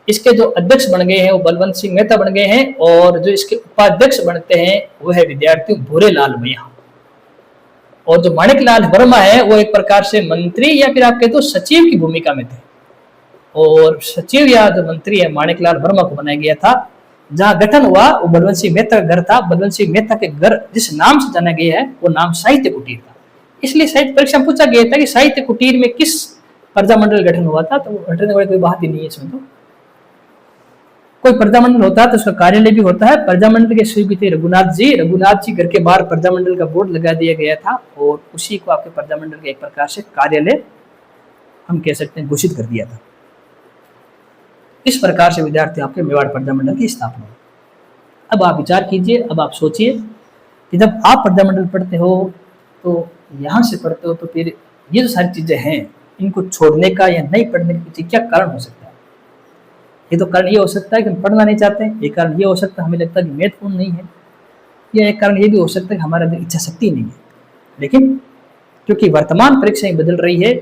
इसके जो अध्यक्ष बन गए हैं वो बलवंत सिंह मेहता बन गए हैं, और जो इसके उपाध्यक्ष बनते हैं वो है विद्यार्थी भूरेलाल भैया। और जो माणिकलाल वर्मा है वो एक प्रकार से मंत्री या फिर आप कहे तो सचिव की भूमिका में थे, और सचिव या जो मंत्री है माणिकलाल वर्मा को बनाया गया था। जहां गठन हुआ वो बलवंत सिंह मेहता का घर था। बलवंत सिंह मेहता के घर जिस नाम से जाना गया है वो नाम साहित्य कुटीर था, इसलिए साहित्य परीक्षा में पूछा गया था कि साहित्य कुटीर में किस प्रजामंडल गठन हुआ था, तो गठन वाली कोई बात ही नहीं है इसमें। तो कोई प्रजामंडल होता है तो उसका कार्यालय भी होता है। प्रजामंडल के स्वीकृत रघुनाथ जी घर के बाहर प्रजामंडल का बोर्ड लगा दिया गया था, और उसी को आपके प्रजामंडल के एक प्रकार से कार्यालय हम कह सकते हैं घोषित कर दिया था। इस प्रकार से विद्यार्थी आपके मेवाड़ प्रजामंडल की स्थापना हुई। अब आप विचार कीजिए, अब आप सोचिए कि जब आप प्रजामंडल पढ़ते हो तो यहाँ से पढ़ते हो, तो फिर ये जो सारी चीजें हैं इनको छोड़ने का या नहीं पढ़ने के पीछे क्या कारण हो सकता है? ये तो कारण ये हो सकता है कि हम पढ़ना नहीं चाहते हैं, एक कारण ये हो सकता है हमें लगता है कि महत्वपूर्ण नहीं है, या एक कारण ये भी हो सकता है कि हमारे अंदर इच्छा शक्ति नहीं है। लेकिन क्योंकि वर्तमान परीक्षाएं बदल रही है,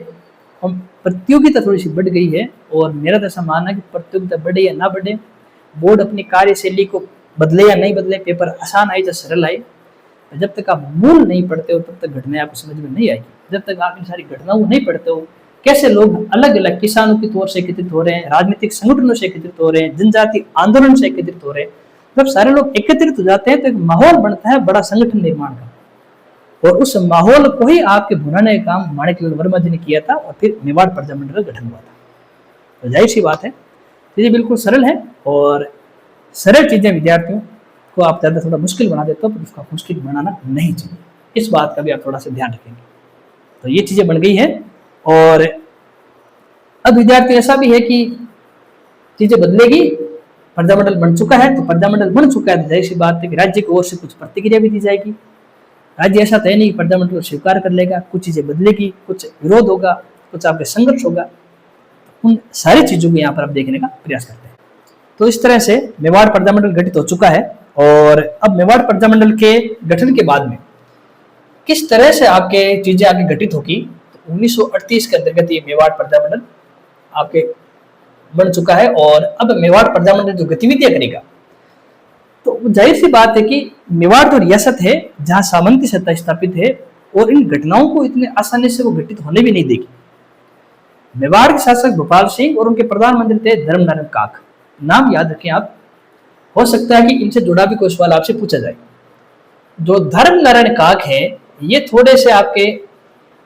हम प्रतियोगिता थोड़ी सी बढ़ गई है, और मेरा तो ऐसा मानना है कि प्रतियोगिता बढ़े या ना बढ़े, बोर्ड अपनी कार्यशैली को बदले या नहीं बदले, पेपर आसान आए या सरल आए, जब तक आप मूल नहीं पढ़ते हो तब तक घटनाएं आपको समझ में नहीं आएगी। जब तक आप इन सारी घटनाओं को नहीं पढ़ते हो, कैसे लोग अलग अलग किसानों की तौर से एकत्रित हो रहे हैं, राजनीतिक संगठनों से एकत्रित हो रहे हैं, जनजाति आंदोलन से एकत्रित हो रहे हैं, जब सारे लोग एकत्रित हो जाते हैं तो एक माहौल बनता है बड़ा संगठन निर्माण का, और उस माहौल को ही आपके भुनाने का काम माणिकलाल वर्मा जी ने किया था, और फिर मेवाड़ प्रजामंडल का गठन हुआ था। तो जाहिर सी बात है, चीजें बिल्कुल सरल है, और सरल चीजें विद्यार्थियों को आप ज्यादा थोड़ा मुश्किल बना देते हो, तो उसको मुश्किल बनाना नहीं चाहिए। इस बात का भी आप थोड़ा सा ध्यान रखेंगे। तो ये चीजें बन गई है, और अब विद्यार्थी ऐसा भी है कि चीजें बदलेगी, प्रजामंडल बन चुका है, तो प्रजामंडल बन चुका है तो जाहिर सी बात है कि राज्य की ओर से कुछ प्रतिक्रिया भी दी जाएगी। राज्य ऐसा तो है नहीं कि प्रजामंडल को स्वीकार कर लेगा, कुछ चीजें बदलेगी, कुछ विरोध होगा, कुछ आपके संघर्ष होगा, उन सारी चीजों को यहाँ पर आप देखने का प्रयास करते हैं। तो इस तरह से मेवाड़ प्रजामंडल गठित हो चुका है, और अब मेवाड़ प्रजामंडल के गठन के बाद में किस तरह से आपके चीजें आगे घटित होगी, तो 1938 के अंतर्गत ये मेवाड़ प्रजामंडल आपके बन चुका है। और अब मेवाड़ प्रजामंडल जो गतिविधियां करेगा, तो जाहिर सी बात है कि मेवाड़ तो रियासत है जहां सामंती सत्ता स्थापित है, और इन घटनाओं को इतने आसानी से वो घटित होने भी नहीं देगी। मेवाड़ के शासक भोपाल सिंह और उनके प्रधानमंत्री थे धर्मनारायण काक। नाम याद रखें आप, हो सकता है कि इनसे जुड़ा भी कोई सवाल आपसे पूछा जाए। जो धर्मनारायण काक है ये थोड़े से आपके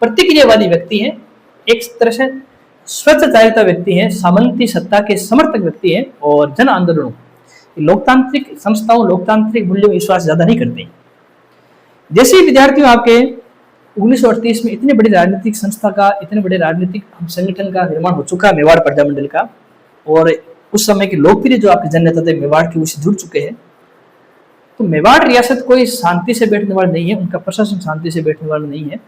प्रतिक्रियावादी व्यक्ति हैं, एक तरह से स्वच्छचारिता व्यक्ति हैं, सामंती सत्ता के समर्थक व्यक्ति हैं, और जन आंदोलनों, लोकतांत्रिक संस्थाओं, लोकतांत्रिक मूल्यों में विश्वास ज्यादा नहीं करते। जैसे ही विद्यार्थियों आपके 1938 में इतनी बड़ी राजनीतिक संस्था का, इतने बड़े राजनीतिक संगठन का निर्माण हो चुका है मेवाड़ प्रजामंडल का, और उस समय के लोकप्रिय जो आपके जन नेता थे मेवाड़ के उससे जुड़ चुके हैं, तो मेवाड़ रियासत कोई शांति से बैठने वाला नहीं है, उनका प्रशासन शांति से बैठने वाला नहीं है।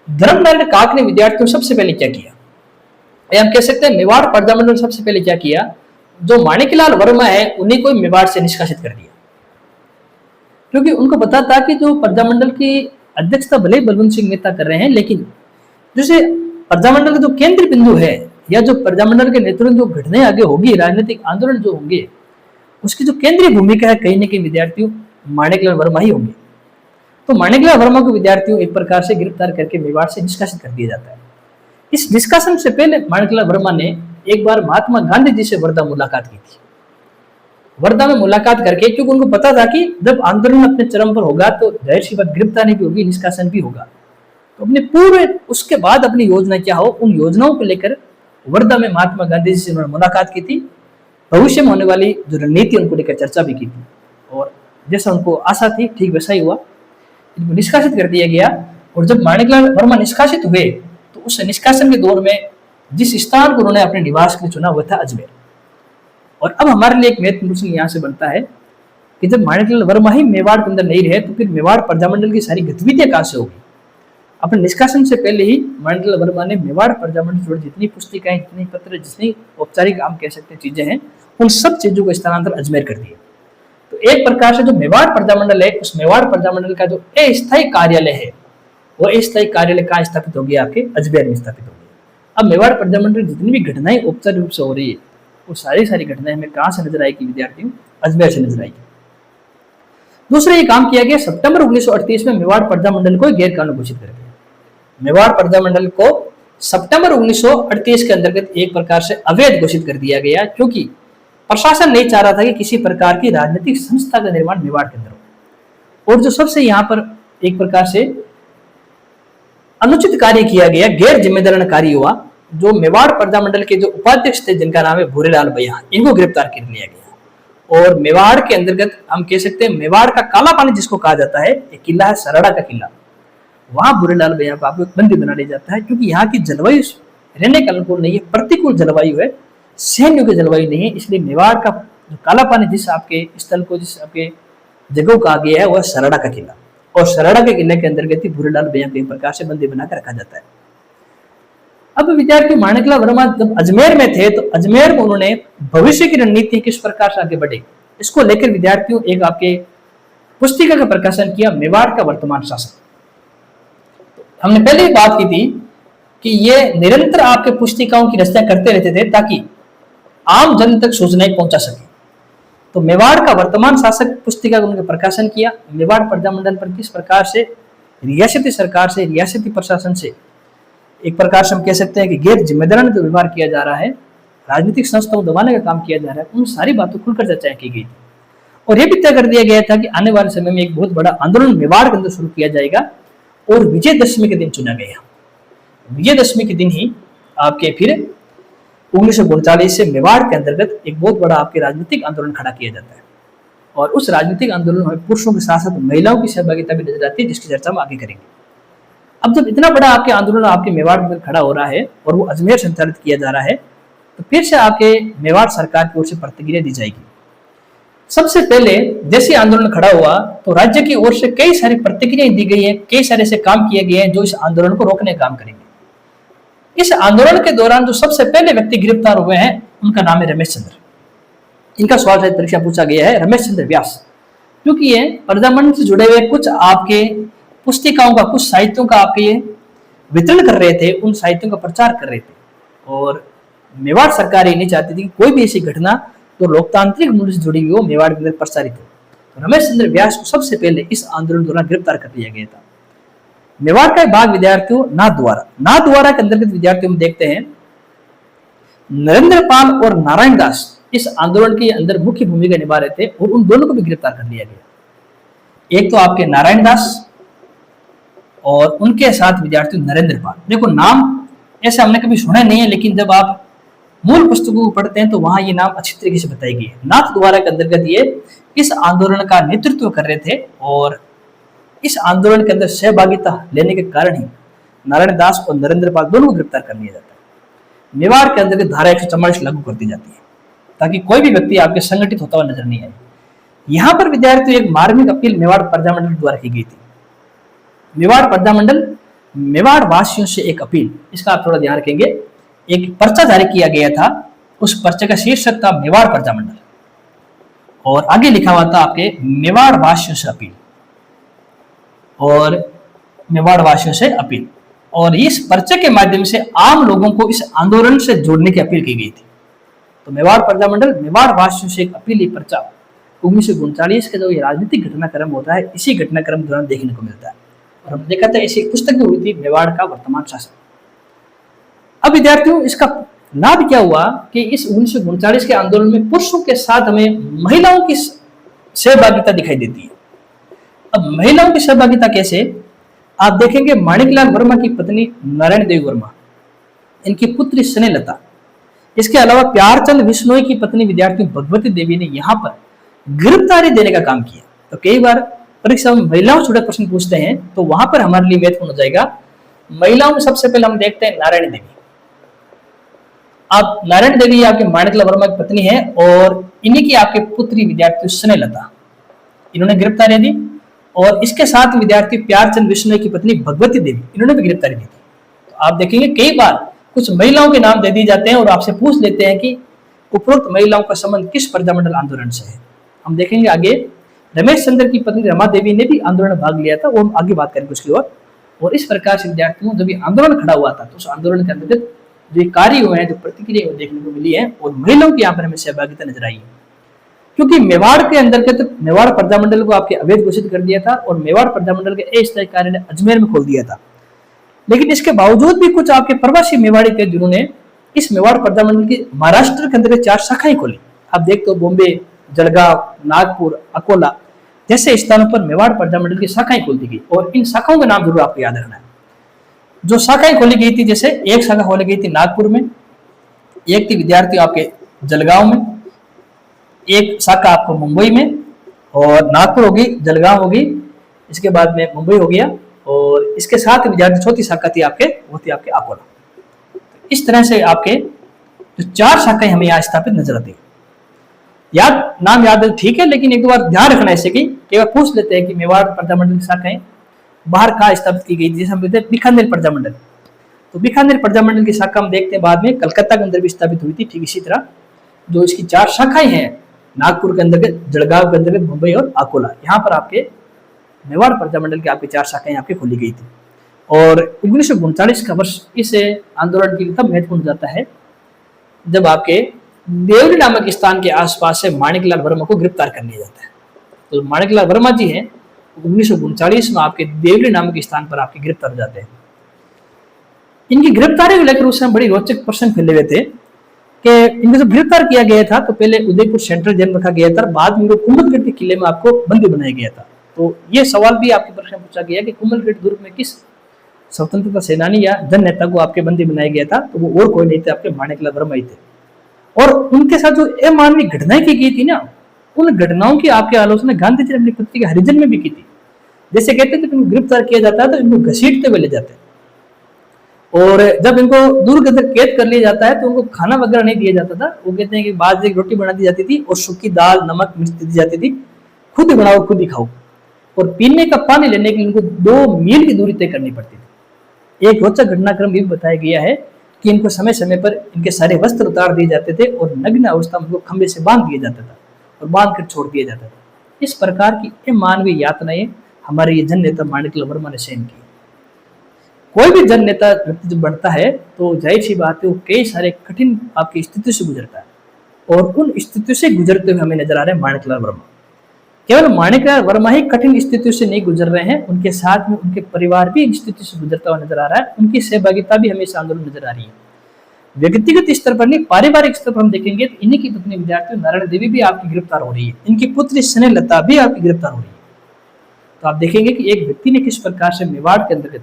धर्मनारायण काक ने विद्यार्थियों सबसे पहले क्या किया, हम कह सकते हैं मेवाड़ प्रजामंडल सबसे पहले क्या किया, जो माणिकलाल वर्मा है उन्हीं को मेवाड़ से निष्कासित कर दिया, क्योंकि उनको पता था कि जो प्रजामंडल की अध्यक्षता भले बलवंत सिंह मेहता कर रहे हैं, लेकिन जैसे प्रजामंडल का जो केंद्र बिंदु है, या जो प्रजामंडल के नेतृत्व जो घटनाएं आगे होगी, राजनीतिक आंदोलन जो होंगे, उसकी जो केंद्रीय भूमिका है कहीं न कहीं विद्यार्थियों माणिकलाल वर्मा ही होंगे। तो माणिकलाल वर्मा को विद्यार्थियों एक प्रकार से गिरफ्तार करके मेवाड़ से निष्कासित कर दिया जाता है। इस निष्कासन से पहले माणिकलाल वर्मा ने एक बार महात्मा गांधी जी से वर्धा मुलाकात की थी। वर्धा में मुलाकात करके, क्योंकि उनको पता था कि जब आंदोलन अपने चरम पर होगा तो जाहिर सी बात गिरफ्तारी भी होगी, निष्कासन भी होगा, तो अपने पूरे उसके बाद अपनी योजना क्या हो, उन योजनाओं को लेकर वर्धा में महात्मा गांधी जी से उन्होंने मुलाकात की थी, भविष्य में होने वाली जो रणनीति उनको लेकर चर्चा भी की थी, और जैसा उनको आशा थी ठीक वैसा ही हुआ, इनको निष्कासित कर दिया गया। और जब माणिकलाल वर्मा निष्कासित हुए तो उस निष्कासन के दौर में जिस स्थान को उन्होंने अपने निवास के लिए चुना हुआ था अजमेर। और अब हमारे लिए एक महत्वपूर्ण प्रश्न यहाँ से बनता है कि जब माणिकलाल वर्मा ही मेवाड़ के अंदर नहीं रहे तो फिर मेवाड़ प्रजामंडल की सारी गतिविधियां कहां से होगी। अपने निष्कासन से पहले ही माणिकलाल वर्मा ने मेवाड़ प्रजामंडल से जितनी पुस्तिकाएं, जितनी पत्र, जितनी औपचारिक हम कह सकते हैं चीजें हैं, उन सब चीजों को स्थानांतर अजमेर कर दिया। तो एक प्रकार से जो मेवाड़ प्रजामंडल है, उस मेवाड़ प्रजामंडल का जो अस्थायी कार्यालय है, वो अस्थायी कार्यालय कहाँ स्थापित हो गया, आपके अजमेर में स्थापित हो गया। अब मेवाड़ प्रजामंडल जितनी भी घटनाएं औपचारिक रूप से हो रही है वो सारी सारी घटनाएं हमें कहां से नजर आएगी विद्यार्थियों? अजमेर से नजर आएगी। दूसरा ये काम किया गया सितंबर 1938 में मेवाड़ प्रजा मंडल को गैर कानूनी घोषित कर दिया। मेवाड़ प्रजा मंडल को सितंबर 1938 के अंतर्गत एक प्रकार से अवैध घोषित कर दिया गया, क्योंकि प्रशासन नहीं चाह रहा था कि किसी प्रकार की राजनीतिक संस्था का निर्माण मेवाड़ के अंदर हो। और जो सबसे यहाँ पर एक प्रकार से अनुचित कार्य किया गया, गैर जिम्मेदाराना कार्य हुआ, जो मेवाड़ प्रजा मंडल के जो उपाध्यक्ष थे जिनका नाम है भूरेलाल भैया, इनको गिरफ्तार कर लिया गया। और मेवाड़ के अंतर्गत हम कह सकते हैं मेवाड़ का काला पानी जिसको कहा जाता है, एक किला है सरड़ा का किला, वहां भूरेलाल भैया को आपको बंदी बना लिया जाता है, क्योंकि यहाँ की जलवायु रहने के अनुकूल नहीं है, प्रतिकूल जलवायु है, सैन्य की जलवायु नहीं है। इसलिए मेवाड़ का जो काला पानी जिस आपके स्थल को, जिस आपके जगह को कहा गया है, वह सरड़ा का किला, और सरड़ा के किले के अंतर्गत ही भूरेलाल भैया को एक प्रकार से बंदी बनाकर रखा जाता है। अब विद्यार्थी माणिकलाल वर्मा जब अजमेर में थे तो अजमेर में उन्होंने भविष्य की रणनीति किस प्रकार से आगे बढ़े, इसको लेकर विद्यार्थियों एक आपके पुस्तिका का प्रकाशन किया, मेवाड़ का वर्तमान शासन। हमने पहले ही बात की थी कि ये निरंतर आपके पुस्तिकाओं की रचना करते रहते थे ताकि आम जन तक सूचनाएं पहुंचा सके। तो मेवाड़ का वर्तमान शासक पुस्तिका का उनका प्रकाशन किया। मेवाड़ प्रजा मंडल पर किस प्रकार से रियासती सरकार से, रियासती प्रशासन से एक प्रकार से हम कह सकते हैं कि गैर जिम्मेदाराना जो व्यवहार किया जा रहा है, राजनीतिक संस्थाओं को दबाने का काम किया जा रहा है, उन सारी बातों खुलकर चर्चा की गई थी। और यह भी तय कर दिया गया था कि आने वाले समय में एक बहुत बड़ा आंदोलन मेवाड़ के अंदर शुरू किया जाएगा, और विजयदशमी के दिन चुना गया। विजयदशमी के दिन ही आपके फिर 1939 से मेवाड़ के अंतर्गत एक बहुत बड़ा आपके राजनीतिक आंदोलन खड़ा किया जाता है, और उस राजनीतिक आंदोलन में पुरुषों के साथ साथ महिलाओं की सहभागिता भी नजर आती है, जिसकी चर्चा हम आगे करेंगे। अब जब इतना बड़ा आपके आंदोलन आपके मेवाड़ में खड़ा हो रहा है और वो अजमेर संचालित किया जा रहा है, तो फिर से आपके मेवाड़ सरकार की ओर से प्रतिक्रिया दी जाएगी। सबसे पहले जैसे आंदोलन खड़ा हुआ तो राज्य की ओर से कई सारी प्रतिक्रियाएं दी गई हैं, कई सारे ऐसे काम किए गए हैं जो इस आंदोलन को रोकने का काम करेंगे। इस आंदोलन के दौरान जो सबसे पहले व्यक्ति गिरफ्तार हुए हैं उनका नाम है रमेश चंद्र। इनका सवाल शायद परीक्षा पूछा गया है, रमेश चंद्र व्यास, क्योंकि ये प्रजा मंडल से जुड़े हुए कुछ आपके पुस्तिकाओं का, कुछ साहित्यों का आपके ये वितरण कर रहे थे, उन साहित्यों का प्रचार कर रहे थे। और मेवाड़ सरकार ये नहीं चाहती थी कि कोई भी ऐसी घटना तो लोकतांत्रिक मूल्य से जुड़ी हुई हो मेवाड़ के अंदर प्रसारित हो। तो रमेश चंद्र व्यास को सबसे पहले इस आंदोलन दौरान गिरफ्तार कर लिया गया था। मेवाड़ का भाग विद्यार्थियों नाथद्वारा के अंतर्गत विद्यार्थियों में देखते हैं नरेंद्र पाल और नारायण दास इस आंदोलन के अंदर मुख्य भूमिका निभा रहे थे, और उन दोनों को भी गिरफ्तार कर लिया गया। एक तो आपके नारायण दास और उनके साथ विद्यार्थी नरेंद्र पाल। देखो नाम ऐसे हमने कभी सुना नहीं है, लेकिन जब आप मूल पुस्तकों को पढ़ते हैं तो वहां ये नाम अच्छी तरीके से बताई गई है। नाथद्वारा के अंतर्गत ये इस आंदोलन का नेतृत्व कर रहे थे, और इस आंदोलन के अंदर सहभागिता लेने के कारण ही नारायण दास और नरेंद्र पाल दोनों को गिरफ्तार कर लिया जाता है। मेवाड़ के अंतर्गत धारा 144 लागू कर दी जाती है ताकि कोई भी व्यक्ति आपके संगठित होता हुआ नजर नहीं आए। यहाँ पर विद्यार्थियों एक मार्मिक अपील मेवाड़ प्रजा मंडल द्वारा की गई थी। मेवाड़ प्रजा मंडल मेवाड़ वासियों से एक अपील, इसका आप थोड़ा ध्यान रखेंगे। एक पर्चा जारी किया गया था, उस पर्चे का शीर्षक था मेवाड़ प्रजा मंडल, और आगे लिखा हुआ था आपके मेवाड़ वासियों से अपील, और मेवाड़ वासियों से अपील। और इस पर्चे के माध्यम से आम लोगों को इस आंदोलन से जोड़ने की अपील की गई थी। तो मेवाड़ प्रजा मंडल मेवाड़ वासियों से एक अपील, पर्चा 1939 का जो ये राजनीतिक घटनाक्रम होता है, इसी घटनाक्रम दौरान देखने को मिलता है। और हम देखा था ऐसी पुस्तक भी हुई थी मेवाड़ का वर्तमान शासन। अब विद्यार्थियों इसका लाभ क्या हुआ कि इस 1939 के आंदोलन में पुरुषों के साथ हमें महिलाओं की सहभागिता दिखाई देती है। अब महिलाओं की सहभागिता कैसे, आप देखेंगे माणिकलाल वर्मा की पत्नी नारायण देवी वर्मा, इनकी पुत्री स्नेहलता, इसके अलावा प्यारचंद विश्नोई की पत्नी विद्यार्थी भगवती देवी ने यहाँ पर गिरफ्तारी देने का काम किया। तो कई बार परीक्षा में महिलाओं से जुड़े प्रश्न पूछते हैं तो वहां पर हमारे लिए महत्वपूर्ण हो जाएगा। महिलाओं में सबसे पहले हम देखते हैं नारायण देवी। आप नारायण देवी आपके माणिकलाल वर्मा की पत्नी है, और इन्हीं की आपके पुत्री विद्यार्थी स्नेहलता, इन्होंने गिरफ्तारी दी। और इसके साथ विद्यार्थी प्यारचंद विश्नोई की पत्नी भगवती देवी, इन्होंने भी गिरफ्तारी दी थी। तो आप देखेंगे कई बार कुछ महिलाओं के नाम दे दिए जाते हैं और आपसे पूछ लेते हैं कि उपरोक्त महिलाओं का संबंध किस प्रजामंडल आंदोलन से है। हम देखेंगे आगे रमेश चंद्र की पत्नी रमा देवी ने भी आंदोलन में भाग लिया था, वो हम आगे बात करेंगे उसकी ओर। और इस प्रकार से विद्यार्थियों जब ये आंदोलन खड़ा हुआ था तो उस आंदोलन के अंतर्गत जो कार्य हुए हैं, जो प्रतिक्रिया देखने को मिली है, और महिलाओं की यहाँ पर हमें सहभागिता नजर आई है। क्योंकि मेवाड़ के अंतर्गत मेवाड़ प्रजामंडल को आपके अवैध घोषित कर दिया था और मेवाड़ प्रजामंडल के अस्थायी कार्यालय अजमेर में खोल दिया था। लेकिन इसके बावजूद भी कुछ आपके प्रवासी मेवाड़ी थे जिन्होंने इस मेवाड़ प्रजामंडल की महाराष्ट्र के अंतर्गत 4 शाखाएं खोली। आप देखते हो बॉम्बे, जलगांव, नागपुर, अकोला जैसे स्थानों पर मेवाड़ प्रजामंडल की शाखाएं खोल दी गई, और इन शाखाओं का नाम जरूर आपको याद रखना है। जो शाखाएं खोली गई थी, जैसे एक शाखा खोली गई थी नागपुर में, एक थी विद्यार्थी आपके जलगांव में, एक शाखा आपको मुंबई में, और नागपुर होगी, जलगांव होगी, इसके बाद में मुंबई हो गया, और इसके साथ विद्यार्थी चौथी शाखा थी आपके, वो थी आपके अकोला। इस तरह से आपके जो 4 शाखाएं हमें यहाँ स्थापित नजर आती है। नाम याद है ठीक है, लेकिन एक दो बार ध्यान रखना ऐसे कि कई बार पूछ लेते हैं कि मेवाड़ प्रजामंडल की शाखाएं बाहर कहाँ स्थापित की गई, जैसे हम कहते हैं बीकानेर प्रजामंडल। तो बीकानेर प्रजामंडल की शाखा हम देखते हैं बाद में कलकत्ता के अंदर भी स्थापित हुई थी। ठीक इसी तरह जो इसकी 4 शाखाएं हैं, नागपुर के अंतर्गत, जलगांव के अंतर्गत, मुंबई और अकोला, यहाँ पर आपके मेवाड़ प्रजामंडल की आपकी 4 शाखाएं आपकी खोली गई थी। और 1939 का वर्ष इस आंदोलन के लिए तब महत्वपूर्ण जाता है जब आपके देवरी नामक स्थान के आसपास से माणिकलाल वर्मा को गिरफ्तार कर लिया जाता है। तो माणिकलाल वर्मा जी हैं 1939 में आपके देवरी नामक स्थान पर आपके गिरफ्तार हो जाते हैं। इनकी गिरफ्तारी को लेकर उस समय बड़ी रोचक प्रश्न फैले हुए थे कि इनको जब गिरफ्तार किया गया था तो पहले उदयपुर सेंट्रल जेल में रखा गया था, बाद में कुंभलगढ़ के किले में आपको बंदी बनाया गया था। तो ये सवाल भी आपके परीक्षा में पूछा गया कि कुंभलगढ़ दुर्ग में किस स्वतंत्रता सेनानी या जन नेता को आपके बंदी बनाया गया था, तो वो और कोई नहीं थे, आपके माणिकलाल वर्मा ही थे। और उनके साथ जो अमानवीय घटनाएं की गई थी ना, उन घटनाओं की आपकी आलोचना गांधी जी ने अपनी पत्रिका हरिजन में भी की थी। जैसे कहते थे इनको गिरफ्तार किया जाता है तो इनको घसीटते हुए ले जाते हैं, और जब इनको दूर के अंदर कैद कर लिया जाता है तो उनको खाना वगैरह नहीं दिया जाता था। वो कहते हैं कि बाजरे की रोटी बना दी जाती थी और सूखी दाल, नमक, मिर्च दी जाती थी, खुद ही बनाओ खुद ही खाओ। और पीने का पानी लेने के लिए उनको 2 मील की दूरी तय करनी पड़ती थी। एक रोचक घटनाक्रम भी बताया गया है कि इनको समय समय पर इनके सारे वस्त्र उतार दिए जाते थे और नग्न अवस्था में उनको खंभे से बांध दिया जाता था और बांध कर छोड़ दिया जाता था। इस प्रकार की मानवीय यातनाएं हमारे ये जन नेता माणिकलाल वर्मा ने सहन की। कोई भी जन नेता व्यक्ति जब बढ़ता है तो जाहिर सी बात है वो कई सारे कठिन आपकी स्थिति से गुजरता है, और उन स्थितियों से गुजरते हुए हमें नजर आ रहे हैं माणिकलाल वर्मा। केवल माणिकलाल वर्मा ही कठिन स्थितियों से नहीं गुजर रहे हैं, उनके साथ में उनके परिवार भी इन स्थिति से गुजरता हुआ नजर आ रहा है। उनकी सहभागिता भी हमें इस आंदोलन नजर आ रही है। व्यक्तिगत स्तर पर नहीं, पारिवारिक स्तर पर हम देखेंगे तो इन्हीं की पत्नी विद्यार्थी नारायण देवी भी आपकी गिरफ्तार हो रही है, इनकी पुत्री स्नेहलता भी आपकी गिरफ्तार हो रही है। तो आप देखेंगे कि एक व्यक्ति ने किस प्रकार से मेवाड़ के अंतर्गत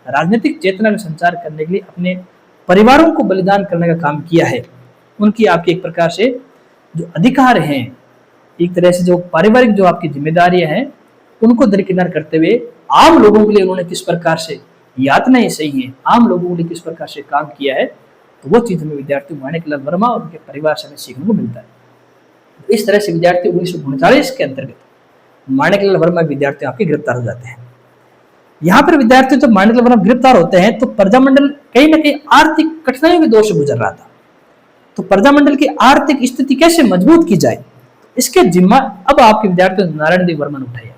राजनीतिक चेतना का संचार करने के लिए अपने परिवारों को बलिदान करने का काम किया है। उनकी आपकी एक प्रकार से जो अधिकार हैं, एक तरह से जो पारिवारिक जो आपकी जिम्मेदारियां हैं, उनको दरकिनार करते हुए आम लोगों के लिए उन्होंने किस प्रकार से यातनाएं सही है, आम लोगों के लिए किस प्रकार से काम किया है, तो वो चीज हमें विद्यार्थी माणिकलाल वर्मा और उनके परिवार से हमें सीखने को मिलता है। तो इस तरह से विद्यार्थी 1939 के अंतर्गत माणिकलाल वर्मा विद्यार्थी आपके गिरफ्तार हो जाते हैं। यहाँ पर विद्यार्थी जब माणिकलाल वर्मा गिरफ्तार होते हैं तो प्रजामंडल कहीं ना कहीं आर्थिक कठिनाइयों के दौर से गुजर रहा था। तो प्रजामंडल की आर्थिक स्थिति कैसे मजबूत की जाए, इसके जिम्मा अब आपके विद्यार्थी नारायण देव वर्मा ने उठाया।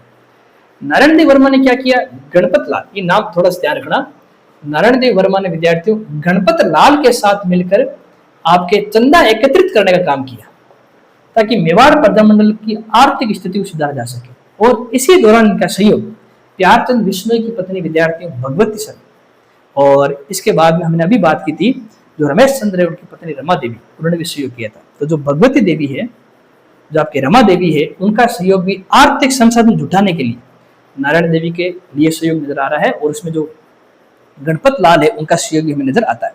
नारायण देव वर्मा ने क्या किया, गणपत लाल, ये नाम थोड़ा सा ध्यान रखना, नारायण देव वर्मा ने विद्यार्थियों गणपत लाल के साथ मिलकर आपके चंदा एकत्रित करने का काम किया ताकि मेवाड़ प्रजामंडल की आर्थिक स्थिति को सुधारा जा सके। और इसी दौरान इनका सहयोग प्यारचंद बिश्नोई की पत्नी विद्यार्थियों भगवती सर, और इसके बाद में हमने अभी बात की थी जो रमेश चंद्र है उनकी पत्नी रमा देवी, उन्होंने भी सहयोग किया था। तो जो भगवती देवी है, जो आपकी रमा देवी है, उनका सहयोग भी आर्थिक संसाधन जुटाने के लिए नारायण देवी के लिए सहयोग नजर आ रहा है, और उसमें जो गणपत लाल है उनका सहयोग भी हमें नजर आता है।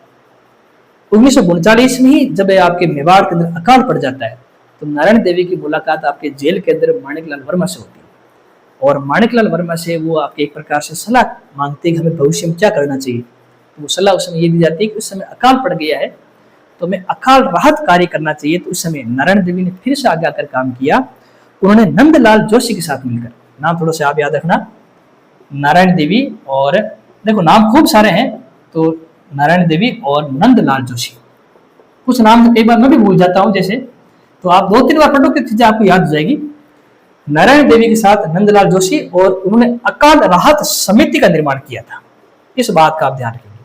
1939 में ही जब आपके मेवाड़ के अंदर अकाल पड़ जाता है तो नारायण देवी की मुलाकात आपके जेल के अंदर माणिकलाल वर्मा से होती है, और माणिकलाल वर्मा से वो आपके एक प्रकार से सलाह मांगते हैं कि हमें भविष्य में क्या करना चाहिए। तो वो सलाह उस समय ये दी जाती है कि उस समय अकाल पड़ गया है तो हमें अकाल राहत कार्य करना चाहिए। तो उस समय नारायण देवी ने फिर से आगे आकर काम किया। उन्होंने नंदलाल जोशी के साथ मिलकर, नाम थोड़ा सा आप याद रखना, नारायण देवी और देखो नाम खूब सारे हैं, तो नारायण देवी और नंदलाल जोशी, कुछ नाम तो कई बार मैं भी भूल जाता हूं जैसे, तो आप 2-3 बार पढ़ो कि चीजें आपको याद हो जाएगी। नारायण देवी के साथ नंदलाल जोशी, और उन्होंने अकाल राहत समिति का निर्माण किया था। इस बात का आप ध्यान रखेंगे,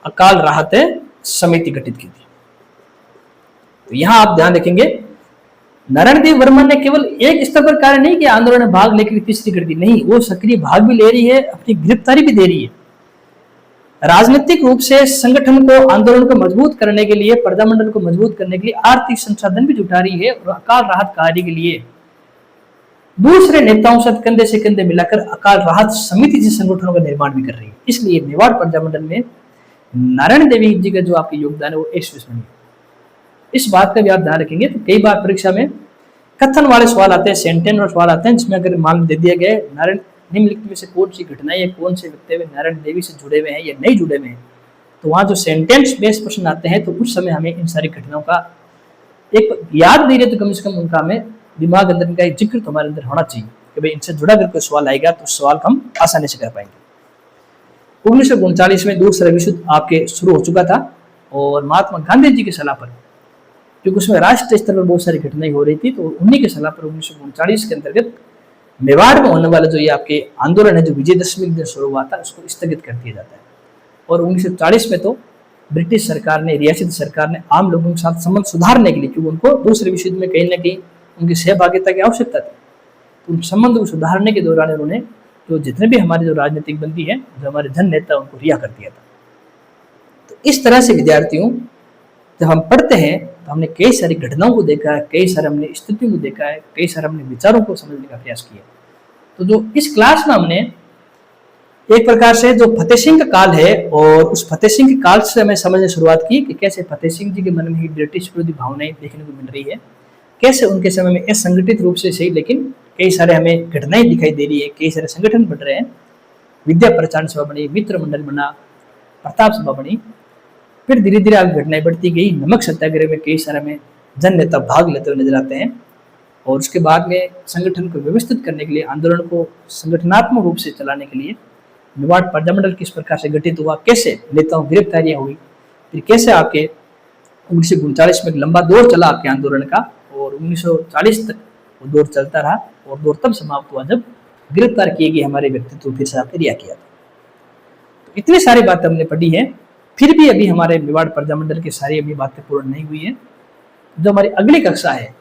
अकाल राहत समिति गठित की थी। तो यहां आप ध्यान रखेंगे, नारायण देव वर्मा ने केवल एक स्तर पर कार्य नहीं किया, आंदोलन में भाग लेकर तीसरी कर दी, नहीं, वो सक्रिय भाग भी ले रही है, अपनी गिरफ्तारी भी दे रही है। राजनीतिक रूप से संगठन को, आंदोलन को मजबूत करने के लिए, प्रजामंडल को मजबूत करने के लिए आर्थिक संसाधन भी जुटा रही है और अकाल राहत कार्य के लिए दूसरे नेताओं से कंधे से कंधे मिलाकर अकाल राहत समिति जैसे संगठनों का निर्माण भी कर रही है। इसलिए मेवाड़ प्रजामंडल में नारायण देवी जी का जो आपके योगदान है वो अविस्मरणीय है। इस बात का भी आप ध्यान रखेंगे। तो कई बार परीक्षा में कथन वाले सवाल आते हैं, सेंटेंस वाले सवाल आते हैं, जिसमें अगर मान दे दिया गया नारायण निम्नलिखित में से कौन सी घटनाएं या कौन से वक्तव्य नारायण देवी से जुड़े हुए हैं या नहीं जुड़े हुए हैं, तो वहां जो सेंटेंस बेस्ड प्रश्न आते हैं तो उस समय हमें इन सारी घटनाओं का एक याद नहीं रहे तो कम से कम उनका हमें दिमाग अंदर का एक जिक्र तो हमारे अंदर होना चाहिए कि भाई इनसे जुड़ा अगर कोई सवाल आएगा तो उस सवाल को हम आसानी से कर पाएंगे। 1939 में दूसरा विश्व युद्ध आपके शुरू हो चुका था और महात्मा गांधी जी की सलाह पर, क्योंकि उसमें राष्ट्रीय स्तर पर बहुत सारी घटनाएं हो रही थी, तो उन्हीं की सलाह पर 1939 के अंतर्गत मेवाड़ में होने वाला जो ये आपके आंदोलन है, जो विजयदशमी के दिन शुरू हुआ था, उसको स्थगित कर दिया जाता है। और 1940 में तो ब्रिटिश सरकार ने, रियासती सरकार ने आम लोगों के साथ संबंध सुधारने के लिए, क्योंकि उनको दूसरे विश्व युद्ध में कहीं ना कहीं उनकी सहभागिता की आवश्यकता थी, तो उन संबंध को सुधारने के दौरान उन्होंने जो जितने भी हमारे जो राजनीतिक बंदी है, जो हमारे जन नेता, उनको रिहा कर दिया था। तो इस तरह से विद्यार्थियों जब हम पढ़ते हैं तो हमने कई सारी घटनाओं को देखा है, कई सारे हमने स्थितियों को देखा है, कई सारे हमने विचारों को समझने का प्रयास किया। तो जो इस क्लास में हमने एक प्रकार से जो फतेह सिंह का काल है, और उस फतेह सिंह के काल से हमें समझने शुरुआत की कि कैसे फतेह सिंह जी के मन में ही ब्रिटिश विरोधी भावनाएं देखने को मिल रही है, कैसे उनके समय में असंगठित रूप से सही लेकिन कई सारे हमें घटनाएं दिखाई दे रही है, कई सारे संगठन बन रहे हैं, विद्या प्रचार सभा बनी, मित्र मंडल बना, प्रताप सभा बनी, फिर धीरे धीरे आगे घटनाएं बढ़ती गई। नमक सत्याग्रह में कई सारे में जन नेता भाग लेते हुए नजर आते हैं, और उसके बाद में संगठन को व्यवस्थित करने के लिए, आंदोलन को संगठनात्मक रूप से चलाने के लिए मेवाड़ प्रजामंडल किस प्रकार से गठित हुआ, कैसे नेताओं की गिरफ्तारियां हुई, फिर कैसे आपके 1939 में एक लंबा दौर चला आपके आंदोलन का, और 1940 तक वो दौर चलता रहा, और दौर तब समाप्त हुआ जब गिरफ्तार किए गए हमारे व्यक्तित्व फिर से आपने रिहा किया था। तो इतनी सारी बातें हमने पढ़ी है, फिर भी अभी हमारे मेवाड़ प्रजामंडल की सारी अभी बातें पूर्ण नहीं हुई है। जो हमारी अगली कक्षा है,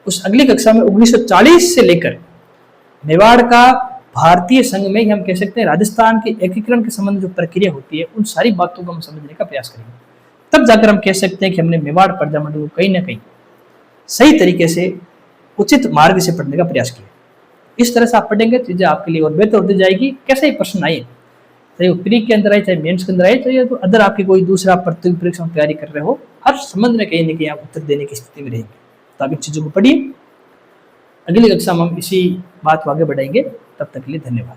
उस अगली कक्षा में 1940 से लेकर मेवाड़ का भारतीय संघ में, हम कह सकते हैं राजस्थान के एकीकरण के संबंध जो प्रक्रिया होती है, उन सारी बातों को हम समझने का प्रयास करेंगे। तब जाकर हम कह सकते हैं कि हमने मेवाड़ प्रजामंडल को कहीं ना कहीं सही तरीके से, उचित मार्ग से पढ़ने का प्रयास किया। इस तरह से आप पढ़ेंगे, चीजें आपके लिए और बेहतर होती जाएगी। कैसे ही प्रश्न आए, चाहे वो प्री के अंदर आए, चाहे मेंस के अंदर आए, चाहे तो अदर आपके कोई दूसरा प्रतियोगिता परीक्षा की तैयारी कर रहे हो, हर संबंध में कहीं ना कहीं आप उत्तर देने की स्थिति में रहेंगे। तो आप इन चीजों को पढ़िए। अगली कक्षा में हम इसी बात को आगे बढ़ाएंगे। तब तक के लिए धन्यवाद।